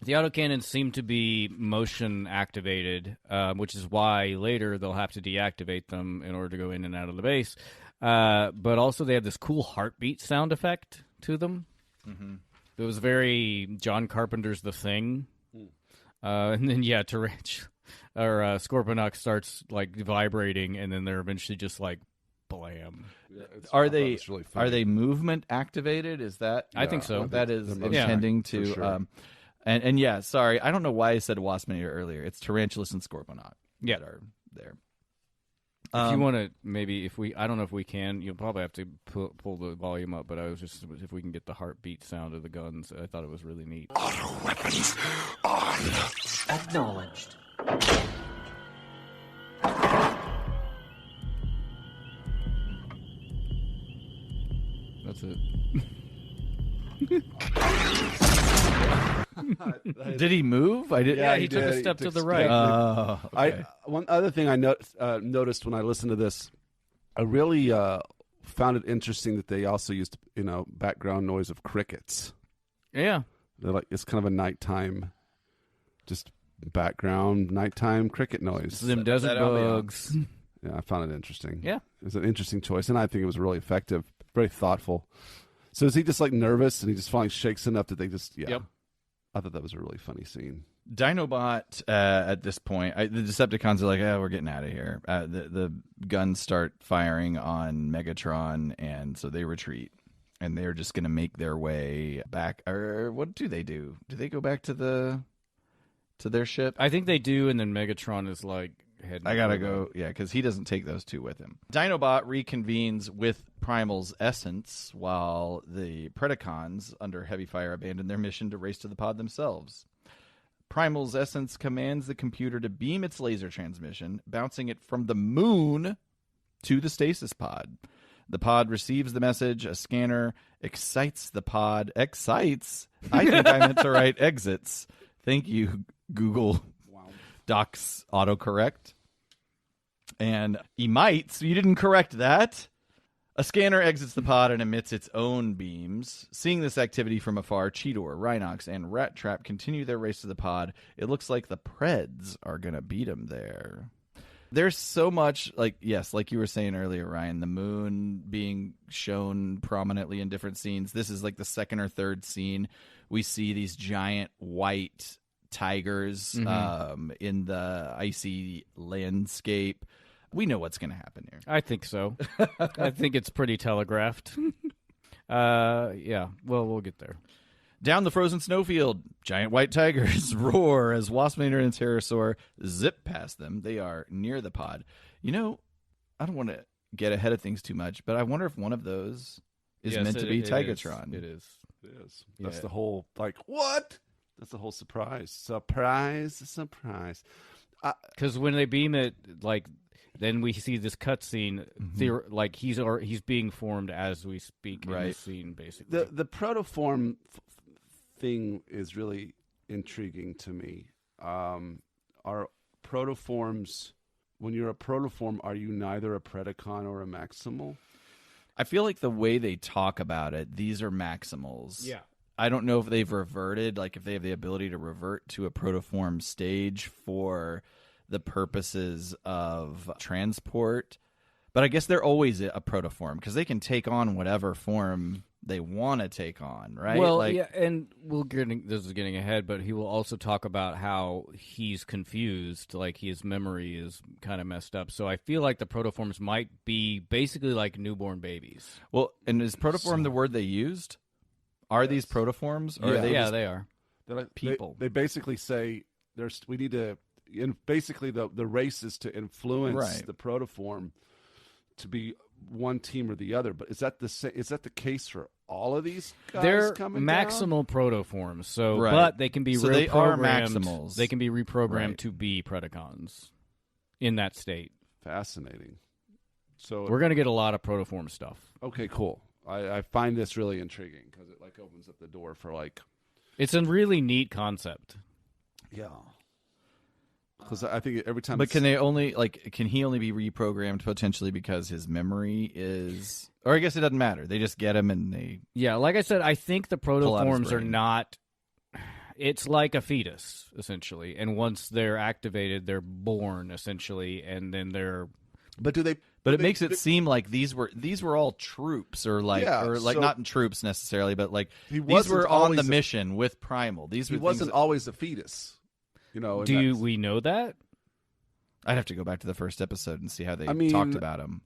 The autocannons seem to be motion activated, which is why later they'll have to deactivate them in order to go in and out of the base. But also they have this cool heartbeat sound effect to them. Mm-hmm. It was very John Carpenter's The Thing. And then, yeah, Scorponok starts like vibrating, and then they're eventually just like blam. Are they it's really funny. are they movement activated? Is that I think so. what that is They're intending for to sure. and yeah, sorry, I don't know why I said Waspinator earlier. It's Tarantulas and Scorponok Yeah. that are there. If you want to, maybe I don't know if we can. You'll probably have to pull the volume up. But I was just if we can get the heartbeat sound of the guns, I thought it was really neat. Auto weapons on. Acknowledged. That's it. Did he move? I did. Yeah, he took a step to the right. Okay. One other thing I noticed when I listened to this, I really found it interesting that they also used background noise of crickets. Yeah. They're like it's kind of a nighttime, just background nighttime cricket noise. Them desert bugs. Yeah, I found it interesting. Yeah, it was an interesting choice, and I think it was really effective, very thoughtful. So is he just like nervous, and he just finally shakes enough that they just Yep. I thought that was a really funny scene. Dinobot, at this point, the Decepticons are like, we're getting out of here. The guns start firing on Megatron, and so they retreat. And they're just going to make their way back. Or what do? Do they go back to their ship? I think they do, and then Megatron is like, heading I gotta over. go, yeah, because he doesn't take those two with him. Dinobot reconvenes with Primal's essence, while the Predacons, under heavy fire, abandon their mission to race to the pod themselves. Primal's essence commands the computer to beam its laser transmission, bouncing it from the moon to the stasis pod. The pod receives the message. A scanner excites the pod. Excites? I think I meant to write exits. Thank you, Google Docs autocorrect. And emites. You didn't correct that. A scanner exits the pod and emits its own beams. Seeing this activity from afar, Cheetor, Rhinox, and Rattrap continue their race to the pod. It looks like the Preds are going to beat them there. There's so much, like you were saying earlier, Ryan, the moon being shown prominently in different scenes. This is like the second or third scene. We see these giant white tigers in the icy landscape. We know what's going to happen here. I think so. I think it's pretty telegraphed. Yeah, well, we'll get there. Down the frozen snowfield, giant white tigers roar as Waspinator and Pterosaur zip past them. They are near the pod. I don't want to get ahead of things too much, but I wonder if one of those is meant to be Tigatron. It is. That's the whole, what? That's the whole surprise. Surprise. Because when they beam it, then we see this cutscene. He's being formed as we speak in the scene, basically. The protoform thing is really intriguing to me. Are protoforms, when you're a protoform, are you neither a Predacon or a Maximal? I feel like the way they talk about it, these are Maximals. Yeah. I don't know if they've reverted, if they have the ability to revert to a protoform stage for the purposes of transport. But I guess they're always a protoform because they can take on whatever form they want to take on, right? Well, yeah, and this is getting ahead, but he will also talk about how he's confused, his memory is kind of messed up. So I feel like the protoforms might be basically like newborn babies. Well, and is protoform the word they used? Are these protoforms? Or they are. They're people. They basically say we need to. Basically, the race is to influence the protoform to be one team or the other. But is that the case for all of these guys? They're coming maximal down? protoforms, but they can be reprogrammed. They are maximals. They can be reprogrammed to be Predacons in that state. Fascinating. So we're going to get a lot of protoform stuff. Okay, cool. I find this really intriguing because it opens up the door for It's a really neat concept. Yeah. Because I think every time. But can he only be reprogrammed potentially because his memory is? Or I guess it doesn't matter. They just get him and they. Yeah, like I said, I think the protoforms are not. It's like a fetus essentially, and once they're activated, they're born essentially, and then they're. But do they? But it makes it seem like these were all troops, or not in troops necessarily, but these were on the mission with Primal. He wasn't always a fetus. We know that? I'd have to go back to the first episode and see how they talked about him.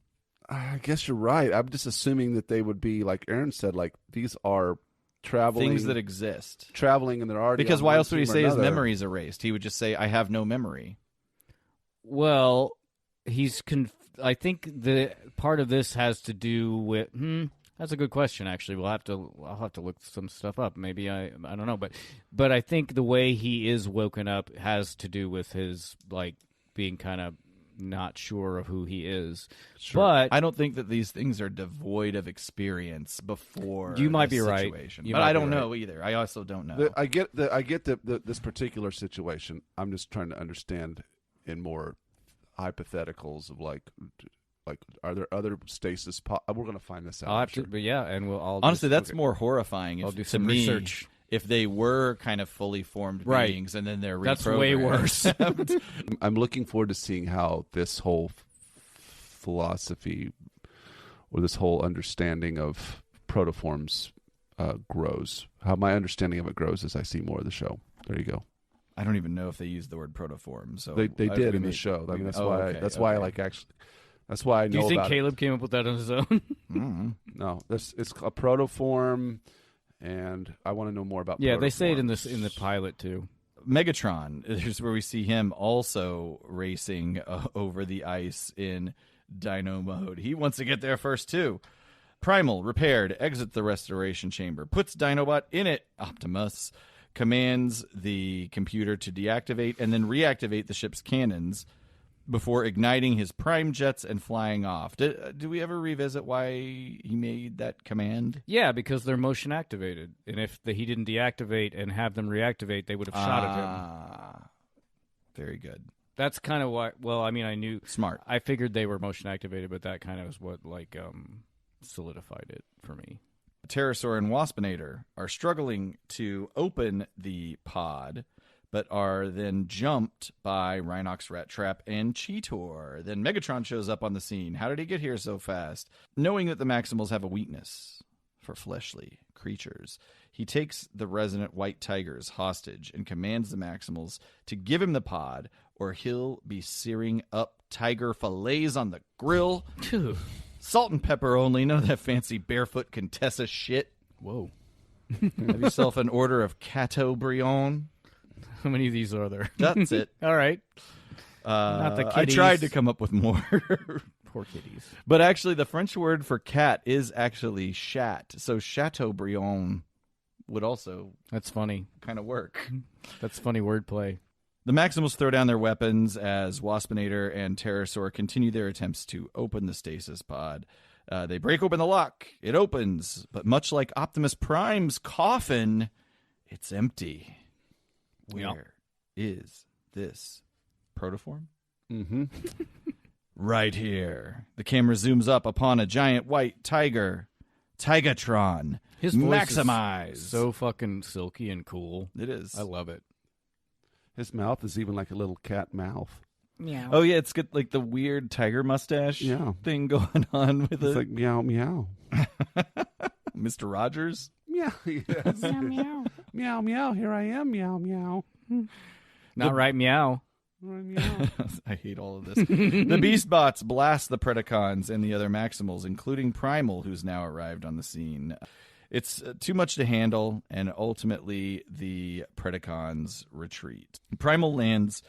I guess you're right. I'm just assuming that they would be, like Aaron said, these are traveling things that exist, traveling, and they're already. Because why else would he say his memory is erased? He would just say, "I have no memory." Well, he's I think the part of this has to do with. That's a good question. Actually, I'll have to look some stuff up. Maybe I don't know, but I think the way he is woken up has to do with his like being kind of not sure of who he is. Sure. But I don't think that these things are devoid of experience before. You might be situation. right. But I don't know either. I also don't know. I get this particular situation. I'm just trying to understand in more hypotheticals of like are there other stasis? We're going to find this out. I'll have to, but yeah, and I'll honestly, just, that's more horrifying. I'll do to some me, research. If they were kind of fully formed beings and then they're reprogrammed. That's way worse. I'm looking forward to seeing how this whole philosophy or this whole understanding of protoforms grows. How my understanding of it grows as I see more of the show. There you go. I don't even know if they used the word protoform. So They did in the show. I mean, that's why I like actually. That's why I know. Do you think about Caleb came up with that on his own? No, it's a protoform, and I want to know more about. Yeah, they say it in protoforms. the pilot too. Megatron, here's where we see him also racing over the ice in Dino mode. He wants to get there first too. Primal, repaired, exits the restoration chamber, puts Dinobot in it. Optimus commands the computer to deactivate and then reactivate the ship's cannons before igniting his prime jets and flying off. Do we ever revisit why he made that command? Yeah, because they're motion activated, and if he didn't deactivate and have them reactivate, they would have shot at him. Very good. That's kind of why. Well, I mean, I knew Smart. I figured they were motion activated, but that kind of is what solidified it for me. Pterosaur and Waspinator are struggling to open the pod, but are then jumped by Rhinox, Rattrap, and Cheetor. Then Megatron shows up on the scene. How did he get here so fast? Knowing that the Maximals have a weakness for fleshly creatures, he takes the resident white tigers hostage and commands the Maximals to give him the pod, or he'll be searing up tiger fillets on the grill. Salt and pepper only, none of that fancy barefoot Contessa shit. Whoa. Have yourself an order of Chateaubriand. How many of these are there? That's it. All right. Not the I kitties. tried to come up with more. Poor kitties. But actually, the French word for cat is actually chat. So Chateaubriand would also That's funny. kind of work. That's funny wordplay. The Maximals throw down their weapons as Waspinator and Pterosaur continue their attempts to open the stasis pod. They break open the lock. It opens, but much like Optimus Prime's coffin, it's empty. Where is this protoform? Mm-hmm. Right here. The camera zooms up upon a giant white tiger, Tigatron. His voice Maximize. is so fucking silky and cool. It is. I love it. His mouth is even like a little cat mouth. Meow. Oh yeah, it's got like the weird tiger mustache thing going on with It's it. like meow meow. Mr. Rogers. Meow. Yes. Meow, meow. Meow meow. Here I am. Meow meow. Not right, meow. Meow. I hate all of this. The Beast Bots blast the Predacons and the other Maximals, including Primal, who's now arrived on the scene. It's too much to handle, and ultimately the Predacons retreat. Primal lands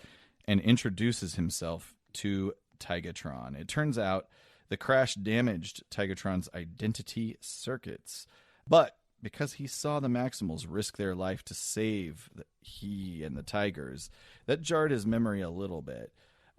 and introduces himself to Tigatron. It turns out the crash damaged Tigatron's identity circuits, but because he saw the Maximals risk their life to save he and the Tigers, that jarred his memory a little bit,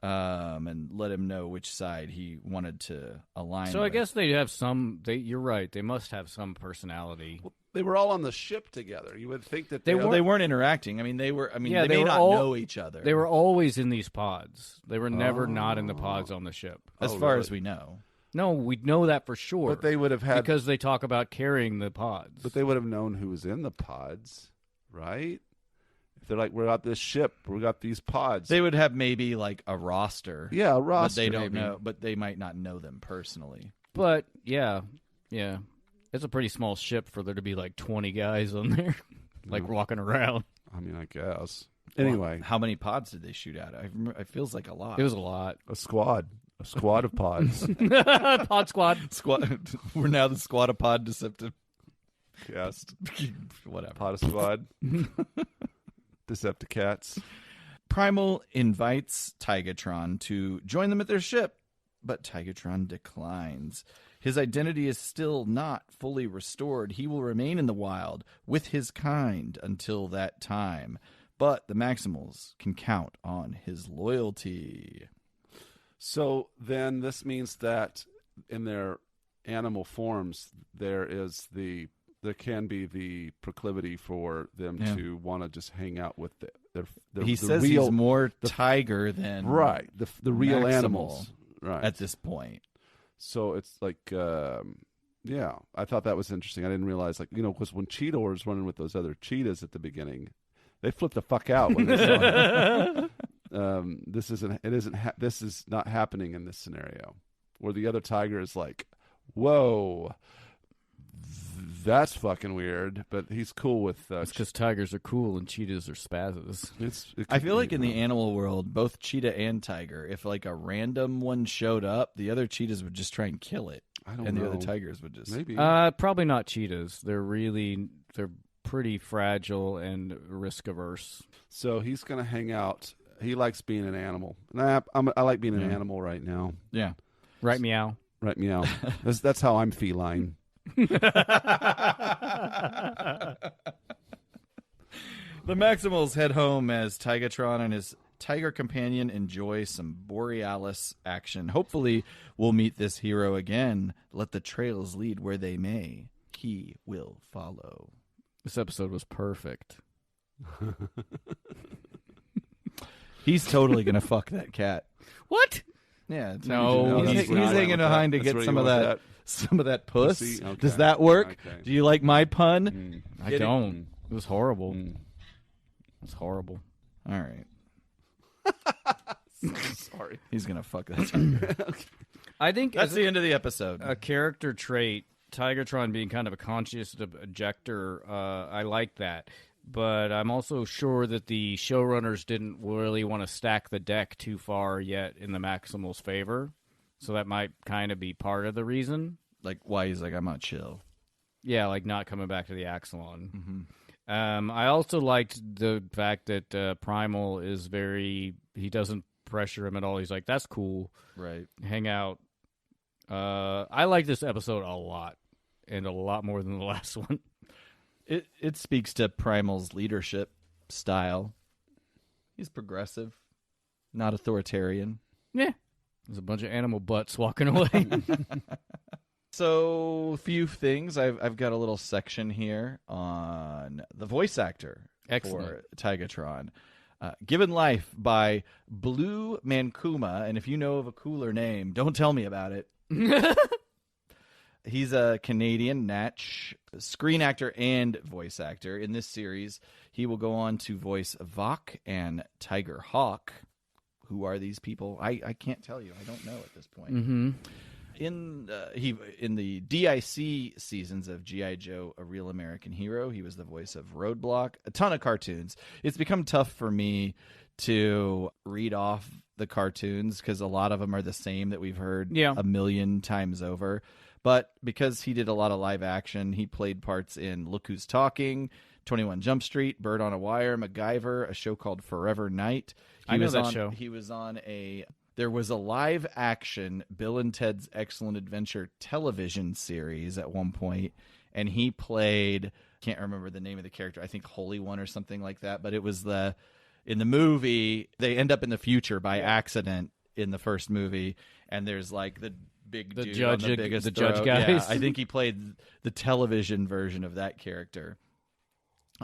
and let him know which side he wanted to align So with. I guess they have some. You're right. They must have some personality. They were all on the ship together. You would think that They Well, they weren't interacting. I mean, they were. I mean, Yeah, they they may were not all- know each other. They were always in these pods. They were never not in the pods on the ship. as far as we know. No, we know that for sure. But they would have had because they talk about carrying the pods. But they would have known who was in the pods, right? If they're like, we got this ship, we got these pods. They would have maybe like a roster. yeah, a But roster. they don't maybe. know. But they might not know them personally. But yeah, it's a pretty small ship for there to be like 20 guys on there, like walking around. I mean, I guess. Anyway, Well, how many pods did they shoot out? It feels like a lot. It was a lot. a squad of pods. Pod squad. squad. We're now the Squadapod Deceptive. Cast Whatever. pod squad. Decepticats. Primal invites Tigatron to join them at their ship. but Tigatron declines. His identity is still not fully restored. He will remain in the wild with his kind until that time. But the Maximals can count on his loyalty. So then this means that in their animal forms, there can be the proclivity for them to want to just hang out with he says he's more tiger than the real animals at this point. So it's like, I thought that was interesting. I didn't realize, because when Cheetor was running with those other cheetahs at the beginning, they flipped the fuck out when they saw him. This is not happening in this scenario, where the other tiger is like, whoa, that's fucking weird, but he's cool with... it's because tigers are cool and cheetahs are spazzes. I feel like in the animal world, both cheetah and tiger, if like a random one showed up, the other cheetahs would just try and kill it. I don't know. And the other tigers would just... Maybe. Probably not cheetahs. They're pretty fragile and risk-averse. So he's going to hang out. He likes being an animal. And I like being an animal right now. Yeah. Right, Meow. Right, Meow. That's how I'm feline. The Maximals head home as Tigatron and his tiger companion enjoy some Borealis action. Hopefully, we'll meet this hero again. Let the trails lead where they may. He will follow. This episode was perfect. He's totally going to fuck that cat. What? Yeah. No, he's hanging behind to get some of that puss. Pussy? Okay. Does that work? Okay. Do you like my pun? I don't. It was horrible. It was horrible. All right. Sorry. He's going to fuck that tiger. Okay. I think That's the end of the episode. A character trait, Tigatron being kind of a conscious ejector, I like that. But I'm also sure that the showrunners didn't really want to stack the deck too far yet in the Maximal's favor. So that might kind of be part of the reason. Like, why he's like, I'm not chill. Yeah, like not coming back to the Axelon. Mm-hmm. I also liked the fact that Primal is he doesn't pressure him at all. He's like, that's cool. Right. Hang out. I like this episode a lot, and a lot more than the last one. It speaks to Primal's leadership style. He's progressive, not authoritarian. Yeah. There's a bunch of animal butts walking away. So, a few things. I've got a little section here on the voice actor for Tigatron. Given Life by Blue Mankuma. And if you know of a cooler name, don't tell me about it. He's a Canadian Natch screen actor and voice actor. In this series, he will go on to voice Vok and Tiger Hawk. Who are these people? I can't tell you. I don't know at this point. Mm-hmm. In the DIC seasons of G.I. Joe, A Real American Hero, he was the voice of Roadblock. A ton of cartoons. It's become tough for me to read off the cartoons because a lot of them are the same that we've heard a million times over. But because he did a lot of live action, he played parts in Look Who's Talking, 21 Jump Street, Bird on a Wire, MacGyver, a show called Forever Knight. I know that show. He was on there was a live action Bill and Ted's Excellent Adventure television series at one point, and he played, can't remember the name of the character, I think Holy One or something like that, but it was in the movie, they end up in the future by accident in the first movie, and there's like the big dude judge, on the biggest the judge throat. guys. Yeah, I think he played the television version of that character.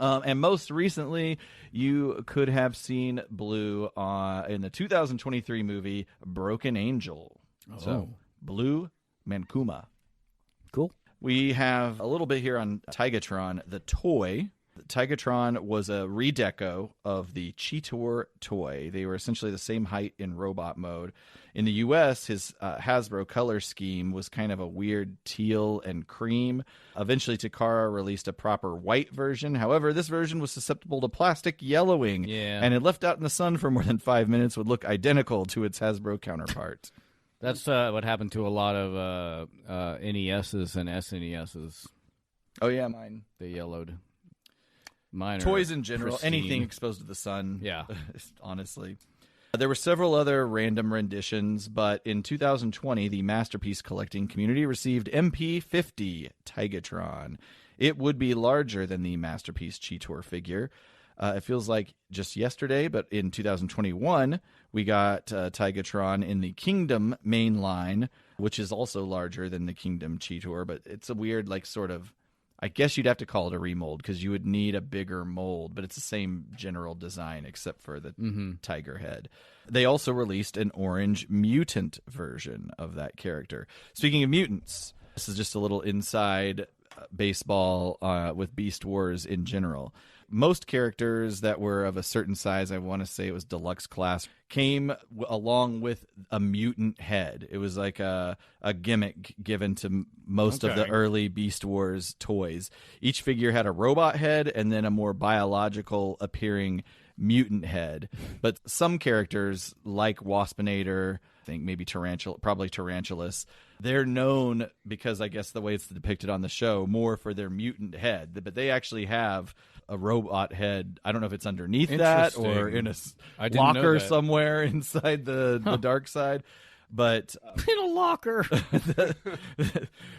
And most recently, you could have seen Blue in the 2023 movie Broken Angel. Oh. So, Blue Mankuma. Cool. We have a little bit here on Tigatron, the toy. Tigatron was a redeco of the Cheetor toy. They were essentially the same height in robot mode. In the U.S., his Hasbro color scheme was kind of a weird teal and cream. Eventually, Takara released a proper white version. However, this version was susceptible to plastic yellowing, and it left out in the sun for more than 5 minutes would look identical to its Hasbro counterpart. That's what happened to a lot of NESs and SNESs. Oh, yeah, mine. They yellowed. Mine Toys in general, pristine. anything exposed to the sun. Yeah. Honestly. There were several other random renditions, but in 2020, the Masterpiece collecting community received MP50 Tigatron. It would be larger than the Masterpiece Cheetor figure. It feels like just yesterday, but in 2021, we got Tigatron in the Kingdom main line, which is also larger than the Kingdom Cheetor, but it's a weird, like, sort of, I guess you'd have to call it a remold because you would need a bigger mold, but it's the same general design except for the tiger head. They also released an orange mutant version of that character. Speaking of mutants, this is just a little inside baseball with Beast Wars in general. Most characters that were of a certain size, I want to say it was deluxe class, came along with a mutant head. It was like a gimmick given to most of the early Beast Wars toys. Each figure had a robot head and then a more biological appearing mutant head. But some characters, like Waspinator, I think maybe probably Tarantulas, they're known because I guess the way it's depicted on the show, more for their mutant head. But they actually have a robot head. I don't know if it's underneath that or in a locker somewhere inside the dark side. But in a locker.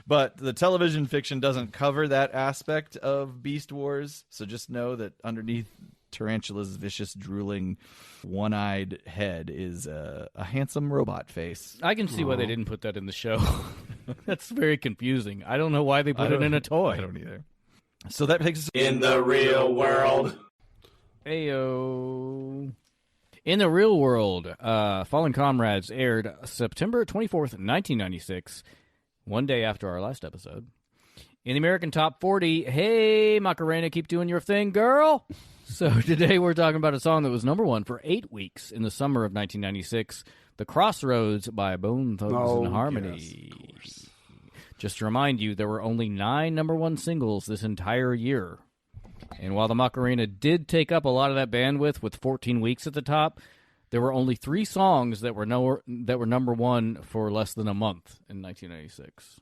But the television fiction doesn't cover that aspect of Beast Wars. So just know that underneath Tarantula's vicious, drooling, one-eyed head is a handsome robot face. I can see why they didn't put that in the show. That's very confusing. I don't know why they put it in a toy. I don't either. So that takes us In the real world. Ayo. In the real world, Fallen Comrades aired September 24th, 1996, one day after our last episode. In the American Top 40, hey, Macarena, keep doing your thing, girl. So today we're talking about a song that was number one for 8 weeks in the summer of 1996, The Crossroads by Bone Thugs and Harmony. Yes, Just to remind you, there were only 9 number one singles this entire year. And while the Macarena did take up a lot of that bandwidth with 14 weeks at the top, there were only 3 songs that were number one for less than a month in 1996.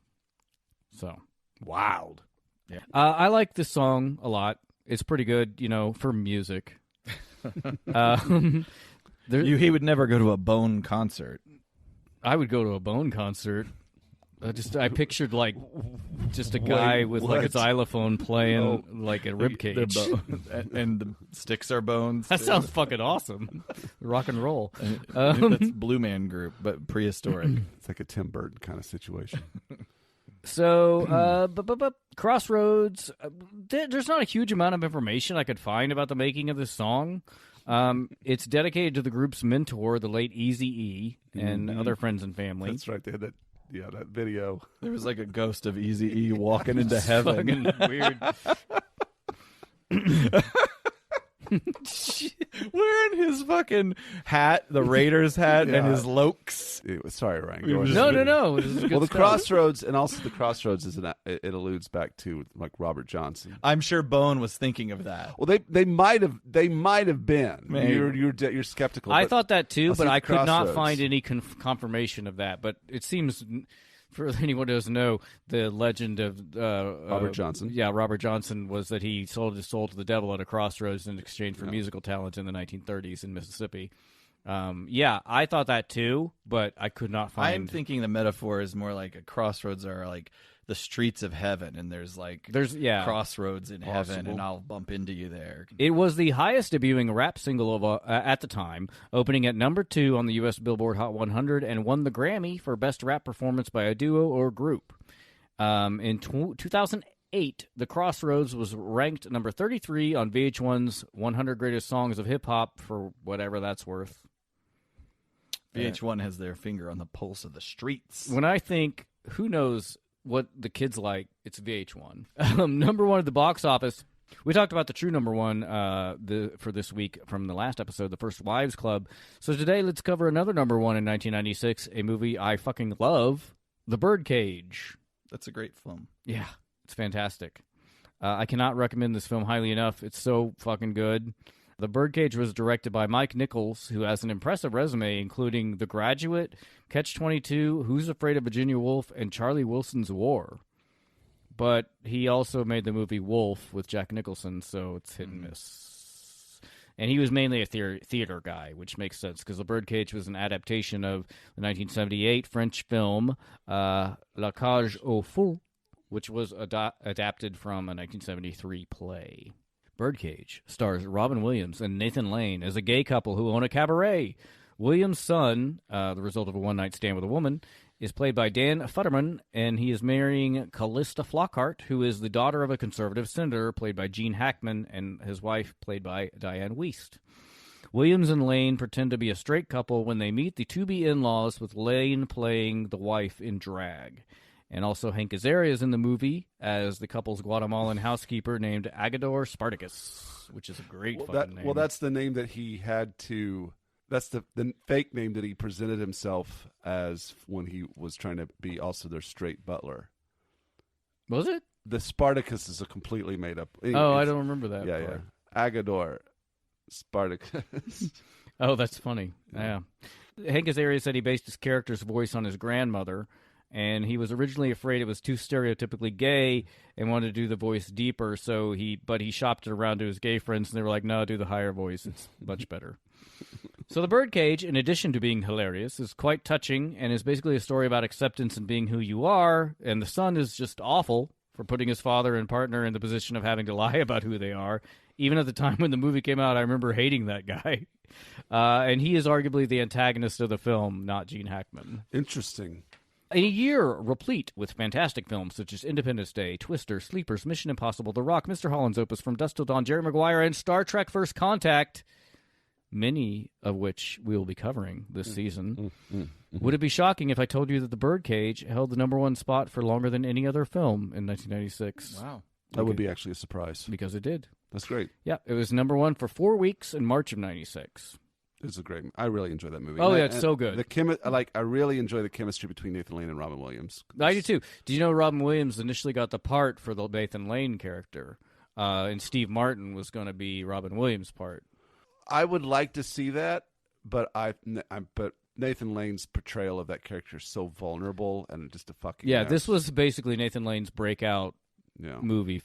So, wild. Yeah. I like this song a lot. It's pretty good, for music. He would never go to a Bone concert. I would go to a Bone concert. I pictured just a guy with like a xylophone playing like a rib cage, and the sticks are bones. That sounds fucking awesome. Rock and roll. That's Blue Man Group, but prehistoric. It's like a Tim Burton kind of situation. So, but Crossroads. There's not a huge amount of information I could find about the making of this song. It's dedicated to the group's mentor, the late Eazy-E, and other friends and family. That's right. They had that video. There was like a ghost of Eazy-E walking into heaven. Fucking weird. Wearing his fucking hat, the Raiders hat, and his lokes. Sorry, Ryan. Go ahead. No. Well, the Crossroads, and also the Crossroads it alludes back to like Robert Johnson. I'm sure Bone was thinking of that. Well, they might have been. Maybe. You're skeptical. I thought that too, but I could not Crossroads. find any confirmation of that. But it seems, for anyone who doesn't know, the legend of Robert Johnson. Yeah, Robert Johnson was that he sold his soul to the devil at a crossroads in exchange for musical talent in the 1930s in Mississippi. I thought that too, but I could not find. I'm thinking the metaphor is more like a crossroads are like the streets of heaven, and there's crossroads in heaven, and I'll bump into you there. It was the highest debuting rap single of at the time, opening at number 2 on the U.S. Billboard Hot 100, and won the Grammy for Best Rap Performance by a Duo or Group. In 2008, The Crossroads was ranked number 33 on VH1's 100 Greatest Songs of Hip Hop, for whatever that's worth. VH1 has their finger on the pulse of the streets. When I think, who knows what the kids like, it's VH1. Number 1 at the box office. We talked about the true number 1 for this week from the last episode, The First Wives Club. So today, let's cover another number 1 in 1996, a movie I fucking love, The Birdcage. That's a great film. Yeah, it's fantastic. I cannot recommend this film highly enough. It's so fucking good. The Birdcage was directed by Mike Nichols, who has an impressive resume, including The Graduate, Catch-22, Who's Afraid of Virginia Woolf, and Charlie Wilson's War. But he also made the movie Wolf with Jack Nicholson, so it's hit and miss. And he was mainly a theater guy, which makes sense because The Birdcage was an adaptation of the 1978 French film La Cage aux Folles, which was adapted from a 1973 play. Birdcage stars Robin Williams and Nathan Lane as a gay couple who own a cabaret. Williams' son, the result of a one-night stand with a woman, is played by Dan Futterman, and he is marrying Callista Flockhart, who is the daughter of a conservative senator, played by Gene Hackman, and his wife, played by Diane Wiest. Williams and Lane pretend to be a straight couple when they meet the to-be in-laws, with Lane playing the wife in drag. And also Hank Azaria is in the movie as the couple's Guatemalan housekeeper named Agador Spartacus, which is a great fucking name. Well, that's the name that he had to... That's the fake name that he presented himself as when he was trying to be also their straight butler. Was it? The Spartacus is a completely made up... I don't remember that Yeah, part. yeah. Agador Spartacus. Oh, that's funny. Yeah. Hank Azaria said he based his character's voice on his grandmother, and he was originally afraid it was too stereotypically gay and wanted to do the voice deeper, but he shopped it around to his gay friends, and they were like, no, do the higher voice. It's much better. So The Birdcage, in addition to being hilarious, is quite touching and is basically a story about acceptance and being who you are, and the son is just awful for putting his father and partner in the position of having to lie about who they are. Even at the time when the movie came out, I remember hating that guy. And he is arguably the antagonist of the film, not Gene Hackman. Interesting. A year replete with fantastic films such as Independence Day, Twister, Sleepers, Mission Impossible, The Rock, Mr. Holland's Opus, From Dusk Till Dawn, Jerry Maguire, and Star Trek First Contact, many of which we will be covering this season. Would it be shocking if I told you that The Birdcage held the #1 spot for longer than any other film in 1996? Wow. That would be actually a surprise. Because it did. That's great. Yeah, it was #1 for 4 weeks in March of 96. It's a great... I really enjoy that movie. Oh, yeah, it's so good. I really enjoy the chemistry between Nathan Lane and Robin Williams. I do, too. Do you know Robin Williams initially got the part for the Nathan Lane character? And Steve Martin was going to be Robin Williams' part. I would like to see that, but but Nathan Lane's portrayal of that character is so vulnerable and just a fucking mess. This was basically Nathan Lane's breakout movie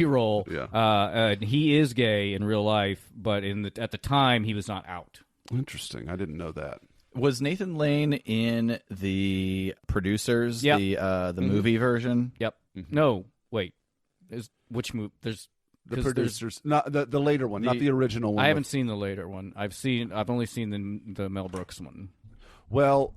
role. Yeah. He is gay in real life, but at the time he was not out. Interesting. I didn't know that. Was Nathan Lane in the Producers, the movie version? Yep. Mm-hmm. No, wait. Which movie? There's The Producers, not the later one, not the original one. I haven't seen the later one. I've only seen the Mel Brooks one. Well,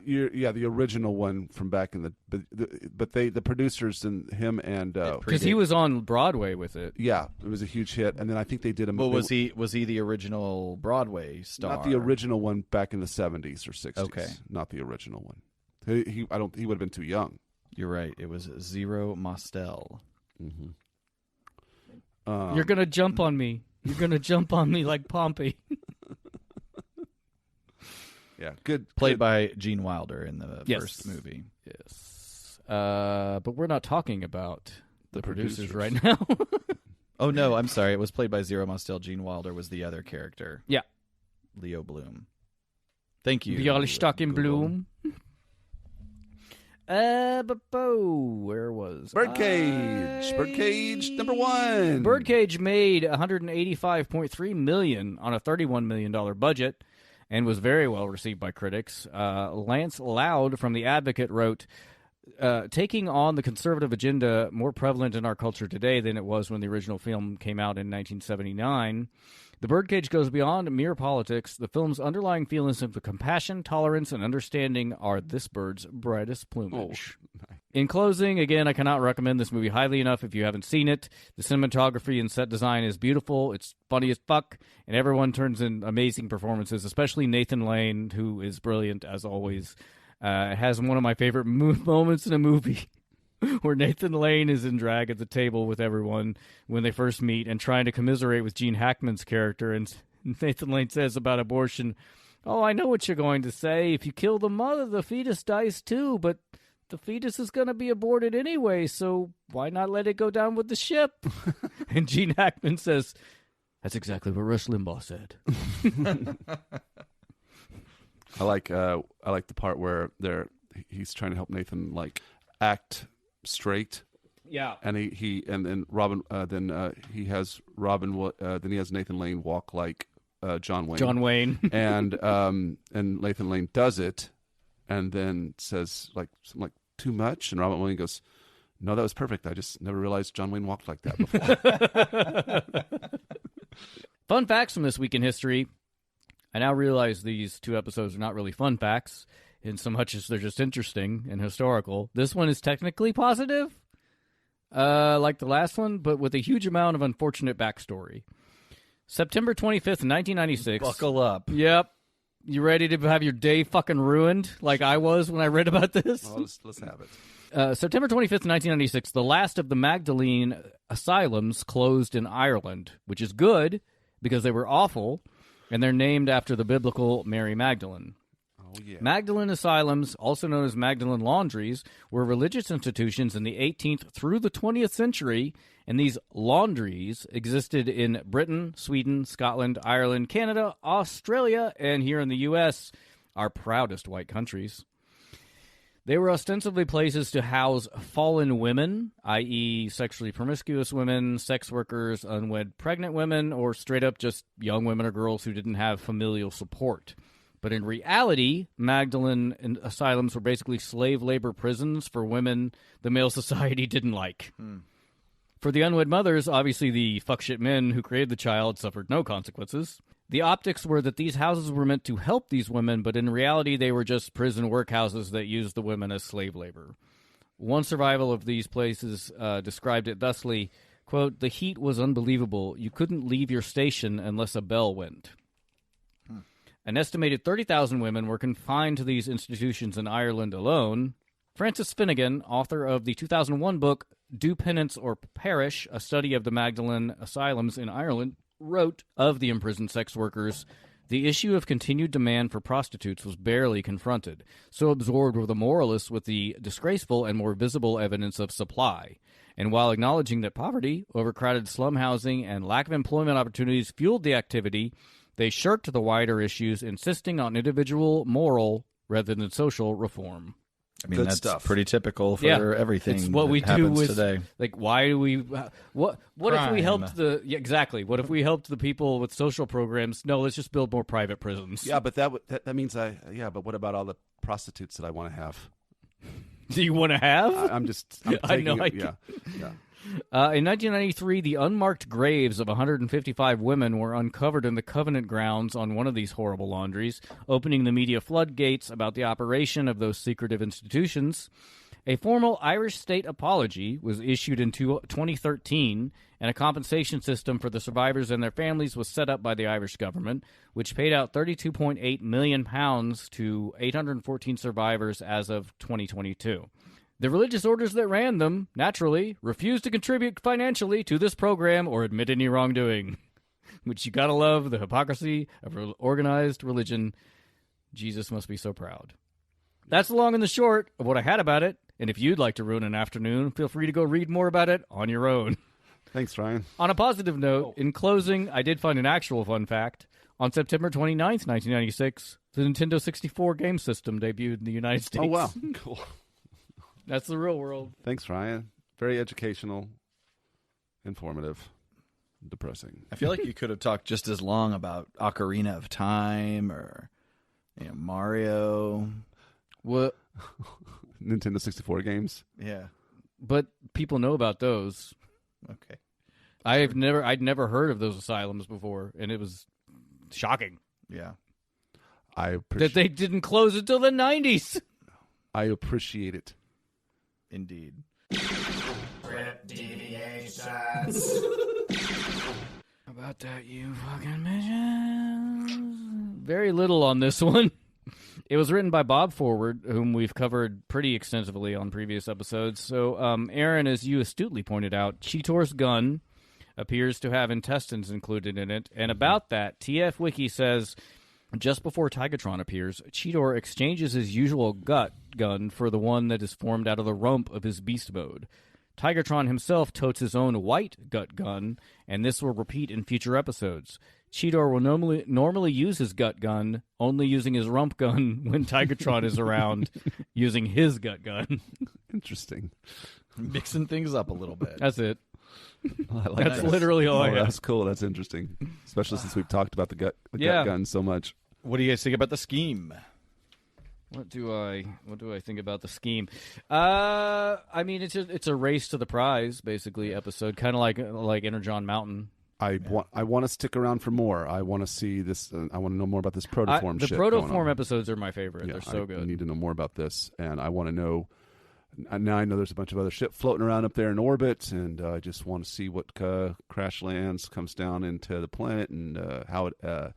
the original one from back in the Producers and him and because he was on Broadway with it. Yeah, it was a huge hit, and then I think they did a. Well, was he the original Broadway star? Not the original one back in the 70s or 60s. Okay, not the original one. He would have been too young. You're right. It was Zero Mostel. Mm-hmm. You're going to jump on me. You're going to jump on me like Pompey. Yeah, good. Played by Gene Wilder in the first movie. Yes. But we're not talking about the producers right now. Oh, no, I'm sorry. It was played by Zero Mostel. Gene Wilder was the other character. Yeah. Leo Bloom. Thank you. Bialystock in Bloom. Where was Birdcage? Birdcage #1. Birdcage made $185.3 million on a $31 million budget and was very well received by critics. Lance Loud from The Advocate wrote, taking on the conservative agenda more prevalent in our culture today than it was when the original film came out in 1979. The Birdcage goes beyond mere politics. The film's underlying feelings of compassion, tolerance, and understanding are this bird's brightest plumage. Oh. In closing, again, I cannot recommend this movie highly enough if you haven't seen it. The cinematography and set design is beautiful. It's funny as fuck, and everyone turns in amazing performances, especially Nathan Lane, who is brilliant as always. Has one of my favorite moments in a movie where Nathan Lane is in drag at the table with everyone when they first meet and trying to commiserate with Gene Hackman's character. And Nathan Lane says about abortion, "Oh, I know what you're going to say. If you kill the mother, the fetus dies too, but the fetus is going to be aborted anyway, so why not let it go down with the ship?" And Gene Hackman says, "That's exactly what Rush Limbaugh said." I like the part where he's trying to help Nathan act straight, Yeah. And then Robin he has then he has Nathan Lane walk like John Wayne. John Wayne. and Nathan Lane does it, and then says something like too much, and Robin Williams goes, "No, that was perfect. I just never realized John Wayne walked like that before." Fun facts from this week in history. I now realize these 2 episodes are not really fun facts, in so much as they're just interesting and historical. This one is technically positive, like the last one, but with a huge amount of unfortunate backstory. September 25th, 1996. Buckle up. Yep. You ready to have your day fucking ruined like I was when I read about this? Well, let's have it. September 25th, 1996, the last of the Magdalene asylums closed in Ireland, which is good because they were awful, and they're named after the biblical Mary Magdalene. Oh, yeah. Magdalene asylums, also known as Magdalene laundries, were religious institutions in the 18th through the 20th century, and these laundries existed in Britain, Sweden, Scotland, Ireland, Canada, Australia, and here in the U.S., our proudest white countries. They were ostensibly places to house fallen women, i.e. sexually promiscuous women, sex workers, unwed pregnant women, or straight up just young women or girls who didn't have familial support. But in reality, Magdalene asylums were basically slave labor prisons for women the male society didn't like. For the unwed mothers, obviously the fuckshit men who created the child suffered no consequences. The optics were that these houses were meant to help these women, but in reality they were just prison workhouses that used the women as slave labor. One survival of these places described it thusly, quote, "The heat was unbelievable. You couldn't leave your station unless a bell went." An estimated 30,000 women were confined to these institutions in Ireland alone. Francis Finnegan, author of the 2001 book Do Penance or Perish, a study of the Magdalene asylums in Ireland, wrote of the imprisoned sex workers, "The issue of continued demand for prostitutes was barely confronted. So absorbed were the moralists with the disgraceful and more visible evidence of supply. And while acknowledging that poverty, overcrowded slum housing, and lack of employment opportunities fueled the activity, they shirked the wider issues, insisting on individual moral rather than social reform." I mean, Good that's stuff. pretty typical for Yeah, everything it's what that we do happens with today. like why do we what if we Crime. helped exactly what if we helped the people with social programs? No, let's just build more private prisons. Yeah, but that means but what about all the prostitutes that I want to have? Do you want to have? I'm I taking know, it, I yeah. In 1993, the unmarked graves of 155 women were uncovered in the Covenant grounds on one of these horrible laundries, opening the media floodgates about the operation of those secretive institutions. A formal Irish state apology was issued in 2013, and a compensation system for the survivors and their families was set up by the Irish government, which paid out £32.8 million to 814 survivors as of 2022. The religious orders that ran them, naturally, refused to contribute financially to this program or admit any wrongdoing. Which you gotta love, the hypocrisy of organized religion. Jesus must be so proud. That's the long and the short of what I had about it, and if you'd like to ruin an afternoon, feel free to go read more about it on your own. Thanks, Ryan. On a positive note, in closing, I did find an actual fun fact. On September 29th, 1996, the Nintendo 64 game system debuted in the United States. Oh, wow. Cool. That's the real world. Thanks, Ryan. Very educational, informative, depressing. I feel like you could have talked just as long about Ocarina of Time or Mario. What? Nintendo 64 games. Yeah. But people know about those. Okay. I'd never heard of those asylums before, and it was shocking Yeah. that they didn't close until the 90s. I appreciate it. Indeed. Deviations. About that, you fucking midgets. Very little on this one. It was written by Bob Forward, whom we've covered pretty extensively on previous episodes. So, Aaron, as you astutely pointed out, Cheetor's gun appears to have intestines included in it. And about that, TF Wiki says, just before Tigatron appears, Cheetor exchanges his usual gut gun for the one that is formed out of the rump of his beast mode. Tigatron himself totes his own white gut gun, and this will repeat in future episodes. Cheetor will normally use his gut gun, only using his rump gun when Tigatron is around, using his gut gun. Interesting. Mixing things up a little bit. That's it. I like That's that. literally all I have. That's cool. That's interesting, especially since we've talked about the gut gun so much. What do you guys think about the scheme? What do I think about the scheme? I mean, it's a race to the prize, basically. Episode kind of like Energon Mountain. I want to stick around for more. I want to see this. I want to know more about this Protoform shit. The Protoform episodes are my favorite. Yeah, They're so good. I need to know more about this, and I want to know. Now I know there's a bunch of other shit floating around up there in orbit, and I just want to see what crash lands, comes down into the planet, and how it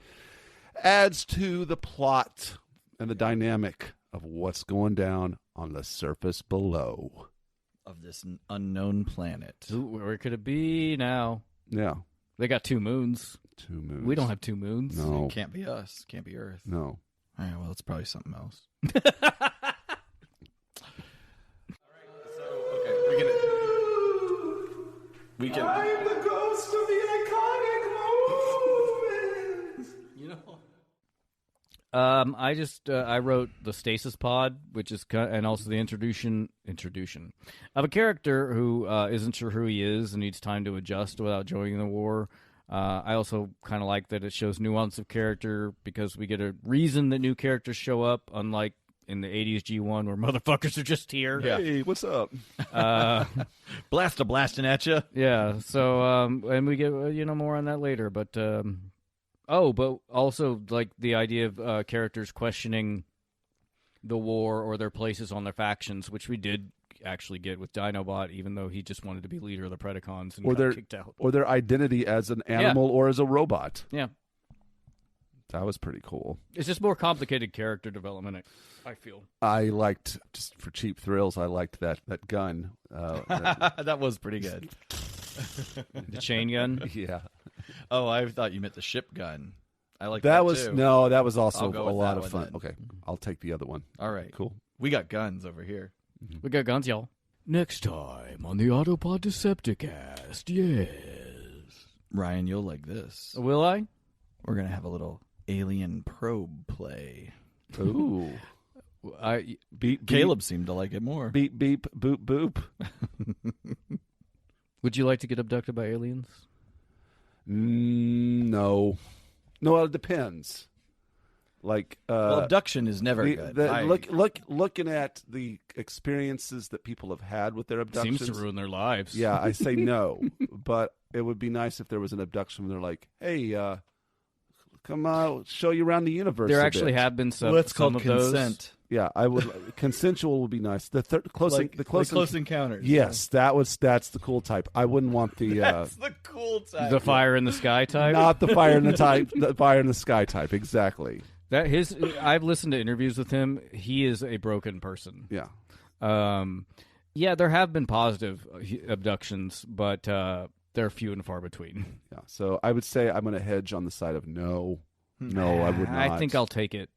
adds to the plot and the dynamic of what's going down on the surface below Of this unknown planet. Ooh, where could it be now? Yeah, They got 2 moons. 2 moons. We don't have 2 moons. No, It can't be us. Can't be Earth. no. All right, well, it's probably something else. We can. I'm the ghost of the iconic movement. I wrote the Stasis Pod, which is and also the introduction of a character who isn't sure who he is and needs time to adjust without joining the war. I also kind of like that it shows nuance of character because we get a reason that new characters show up, unlike in the 80s G1 where motherfuckers are just here. Yeah. Hey, what's up? Blasting at you. Yeah. So and we get more on that later, but but also like the idea of characters questioning the war or their places on their factions, which we did actually get with Dinobot, even though he just wanted to be leader of the Predacons and got kicked out. Or their identity as an animal or as a robot. Yeah. That was pretty cool. It's just more complicated character development, I feel. I liked, just for cheap thrills, I liked that gun. That was pretty good. The chain gun. Yeah. Oh, I thought you meant the ship gun. I like That that was too. no, that was also I'll go a with lot that of one fun. then. Okay, I'll take the other one. All right. Cool. We got guns over here. We got guns, y'all. Next time on the Autopod Decepticast, yes. Ryan, you'll like this. Will I? We're going to have a little alien probe play. Ooh. Beep, Caleb seemed to like it more. Beep, beep, boop, boop. Would you like to get abducted by aliens? No. No, it depends. Like, Well, abduction is never good. looking at the experiences that people have had with their abductions. Seems to ruin their lives. Yeah, I say no. But it would be nice if there was an abduction where they're like, hey, come out, show you around the universe. There a actually bit. have been some, That's some called of those. consent. Yeah, I would. Consensual would be nice. The close encounters. Yes, that's the cool type. I wouldn't want the That's the cool type. The fire in the sky type. not the fire in the fire in the sky type. Exactly. I've listened to interviews with him. He is a broken person. Yeah. Yeah, there have been positive abductions, but they're few and far between. Yeah. So I would say I'm going to hedge on the side of no. No, I would not. I think I'll take it.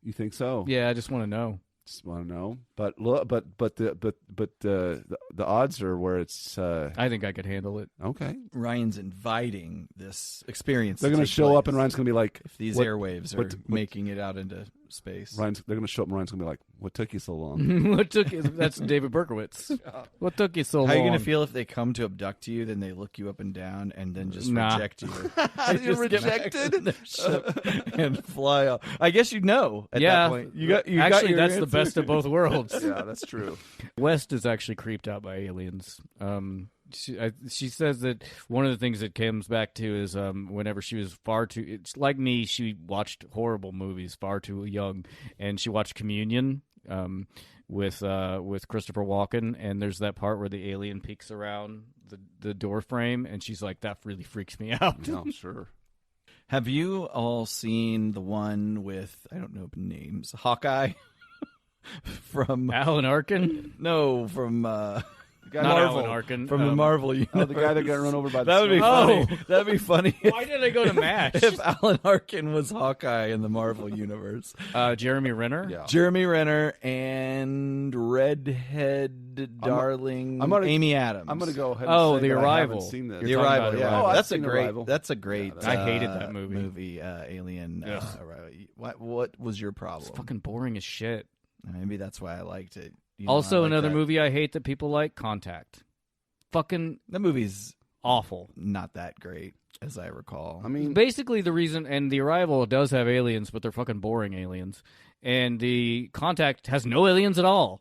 You think so? Yeah, I just want to know. Just want to know. But look, but the odds are where it's. I think I could handle it. Okay. Ryan's inviting this experience. They're going to show up, and Ryan's going to be like, if these airwaves are making it out into space. They're going to show up, and Ryan's going to be like, "What took you so long?" What took you? That's David Berkowitz. What took you so long? How are you going to feel if they come to abduct you, then they look you up and down, and then just reject you? You're rejected and fly off. I guess you know at that point. You got your that's the answer. best of both worlds. Yeah, that's true. West is actually creeped out by aliens. She says that one of the things that comes back to is whenever she was it's like me, she watched horrible movies far too young, and she watched Communion with Christopher Walken, and there's that part where the alien peeks around the door frame, and she's like, that really freaks me out. No, sure. Have you all seen the one with, I don't know names, Hawkeye? From Alan Arkin? No, from Not Marvel. Alan Arkin. From the Marvel universe. Oh, the guy that got run over by the That would be snow. funny. That'd be funny. Why did I go to MASH? If Alan Arkin was Hawkeye in the Marvel universe. Jeremy Renner? Yeah. Jeremy Renner and redhead darling Amy Adams. I'm going to go ahead. Oh, and say The that Arrival. I haven't seen this. The You're talking Arrival. about Yeah, Arrival. Oh, that's I've a seen great. Arrival. That's a great. I hated that movie. Alien. Ugh. Arrival. What was your problem? It's fucking boring as shit. Maybe that's why I liked it. Also, I like another that. movie I hate that people like, Contact. Fucking That movie's awful. not that great, as I recall. I mean, Basically, the reason, and The Arrival does have aliens, but they're fucking boring aliens. And the Contact has no aliens at all.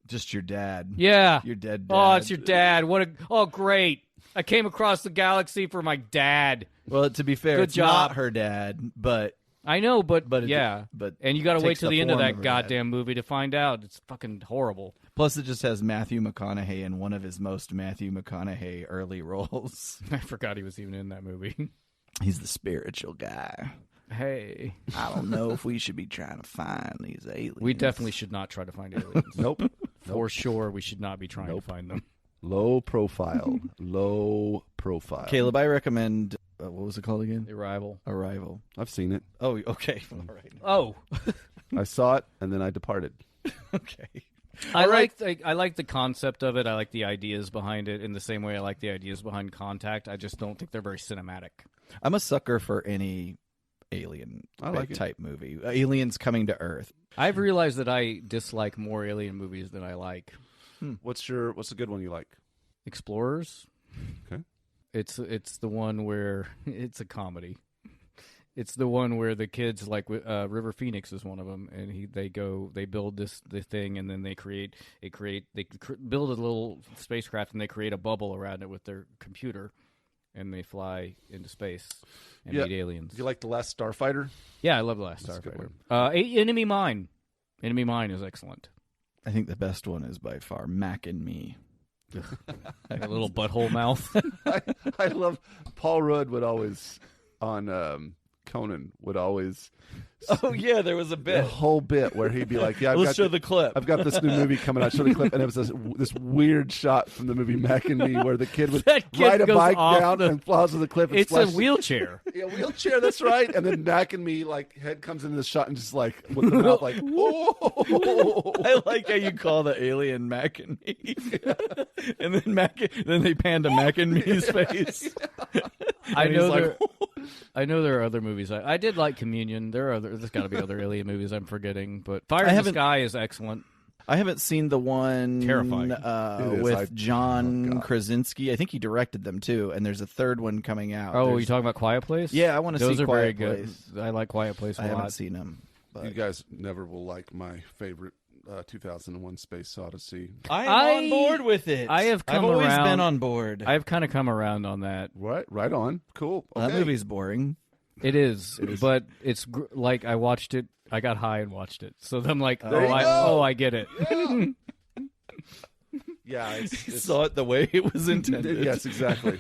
just your dad. Yeah. Your dead dad. Oh, it's your dad. Oh, great. I came across the galaxy for my dad. Well, to be fair, Good it's job. not her dad, but I know, but it- yeah. but and you got to wait takes till the the end of form that of her dad. goddamn movie to find out. It's fucking horrible. plus it just has Matthew McConaughey in one of his most Matthew McConaughey early roles. I forgot he was even in that movie. He's the spiritual guy. Hey. I don't know if we should be trying to find these aliens. We definitely should not try to find aliens. nope. For sure, we should not be trying to find them. Low profile. Low profile. Caleb, I recommend. What was it called again? The Arrival. Arrival. I've seen it. Oh, okay. All right. Oh. I saw it, and then I departed. Okay. I like the concept of it. I like the ideas behind it in the same way I like the ideas behind Contact. I just don't think they're very cinematic. I'm a sucker for any alien I like it. type movie. Aliens coming to Earth. I've realized that I dislike more alien movies than I like. What's a good one you like? Explorers. Okay. It's the one where it's a comedy. It's the one where the kids like River Phoenix is one of them, and they build this thing, and then they build a little spacecraft, and they create a bubble around it with their computer, and they fly into space and meet aliens. Do you like The Last Starfighter? Yeah, I love The Last That's a good Starfighter. Enemy Mine. Enemy Mine is excellent. I think the best one is by far Mac and Me. Like a little butthole mouth. I love Paul Rudd would always on Conan would always Oh yeah, there was a a bit. whole bit where he'd be like, "Yeah, Let's show the clip. I've got this new movie coming out. Show the clip." And it was this weird shot from the movie Mac and Me where the kid would That kid ride a goes bike off down and falls to the cliff. And It's a splashes- wheelchair. Yeah, wheelchair. That's right. And then Mac and Me like head comes into the shot and just like with the mouth like, "Oh." I like how you call the alien Mac and Me, and then they pan to Mac and Me's face. I And know he's like, there. I know there are other movies. I did like Communion. There's got to be other alien movies I'm forgetting, but Fire in the haven't- Sky is excellent. I haven't seen the one Terrifying. It is. with John God. Krasinski. I think he directed them too, and there's a third one coming out. Oh, There's- you talking about Quiet Place? Yeah, I want to Those see are Quiet very Place. good. I like Quiet Place a I haven't lot. seen them. But You guys never will like my favorite 2001: Space Odyssey. I'm I- on board with it. I have come I've always around- been on board. I've kind of come around on that. Right on. Cool. Okay. That movie's boring. It is, but it's like I watched it. I got high and watched it, so I'm like, There you go. I get it. Yeah, I it's saw it the way it was intended. yes, exactly.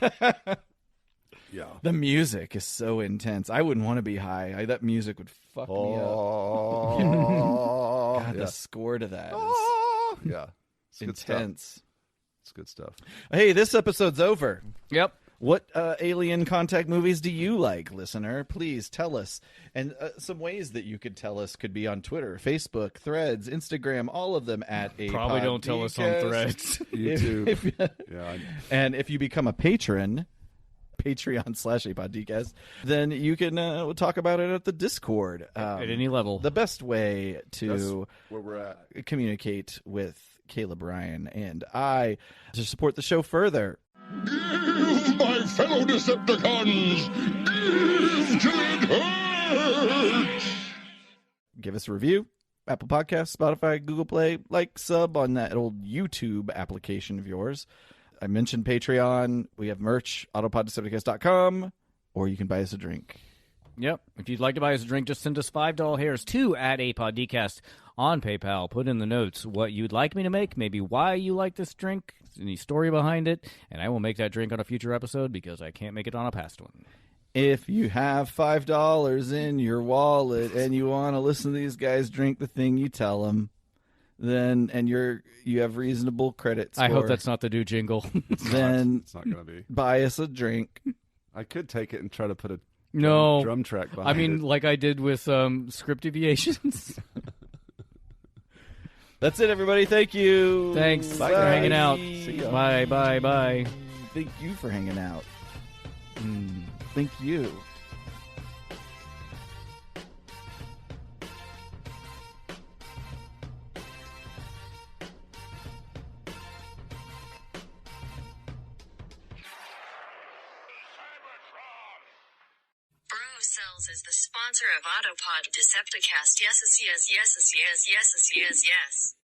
Yeah. The music is so intense. I wouldn't want to be high. That music would fuck me up. Oh, God, yeah. the score to that is Oh, yeah. It's good stuff. intense. It's good stuff. Hey, this episode's over. Yep. What alien contact movies do you like, listener? Please tell us. And some ways that you could tell us could be on Twitter, Facebook, Threads, Instagram, all of them at a Probably don't tell us on Threads. YouTube. Yeah. And if you become a patron, Patreon/apodcast, then you can we'll talk about it at the Discord. At any level. The best way That's to where we're at. communicate with Caleb Ryan and I to support the show further. Give my fellow Decepticons! Give till it hurts! Give us a review. Apple Podcasts, Spotify, Google Play, like, sub on that old YouTube application of yours. I mentioned Patreon. We have merch, autopoddecepticast.com, or you can buy us a drink. Yep. If you'd like to buy us a drink, just send us $5 hairs to @APodcast on PayPal. Put in the notes what you'd like me to make, maybe why you like this drink, any story behind it, and I will make that drink on a future episode because I can't make it on a past one. If you have $5 in your wallet and you want to listen to these guys drink the thing you tell them, then and you have reasonable credit score, I hope that's not the new jingle. then It's not going to be. buy us a drink. I could take it and try to put a No. drum track behind I mean, it. like I did with script deviations. That's it, everybody. Thank you. Thanks for hanging out. See ya. Bye, bye, bye. Thank you for hanging out. Thank you. Cells is the sponsor of Autopod Decepticast. Yes, yes, yes, yes, yes, yes, yes, yes.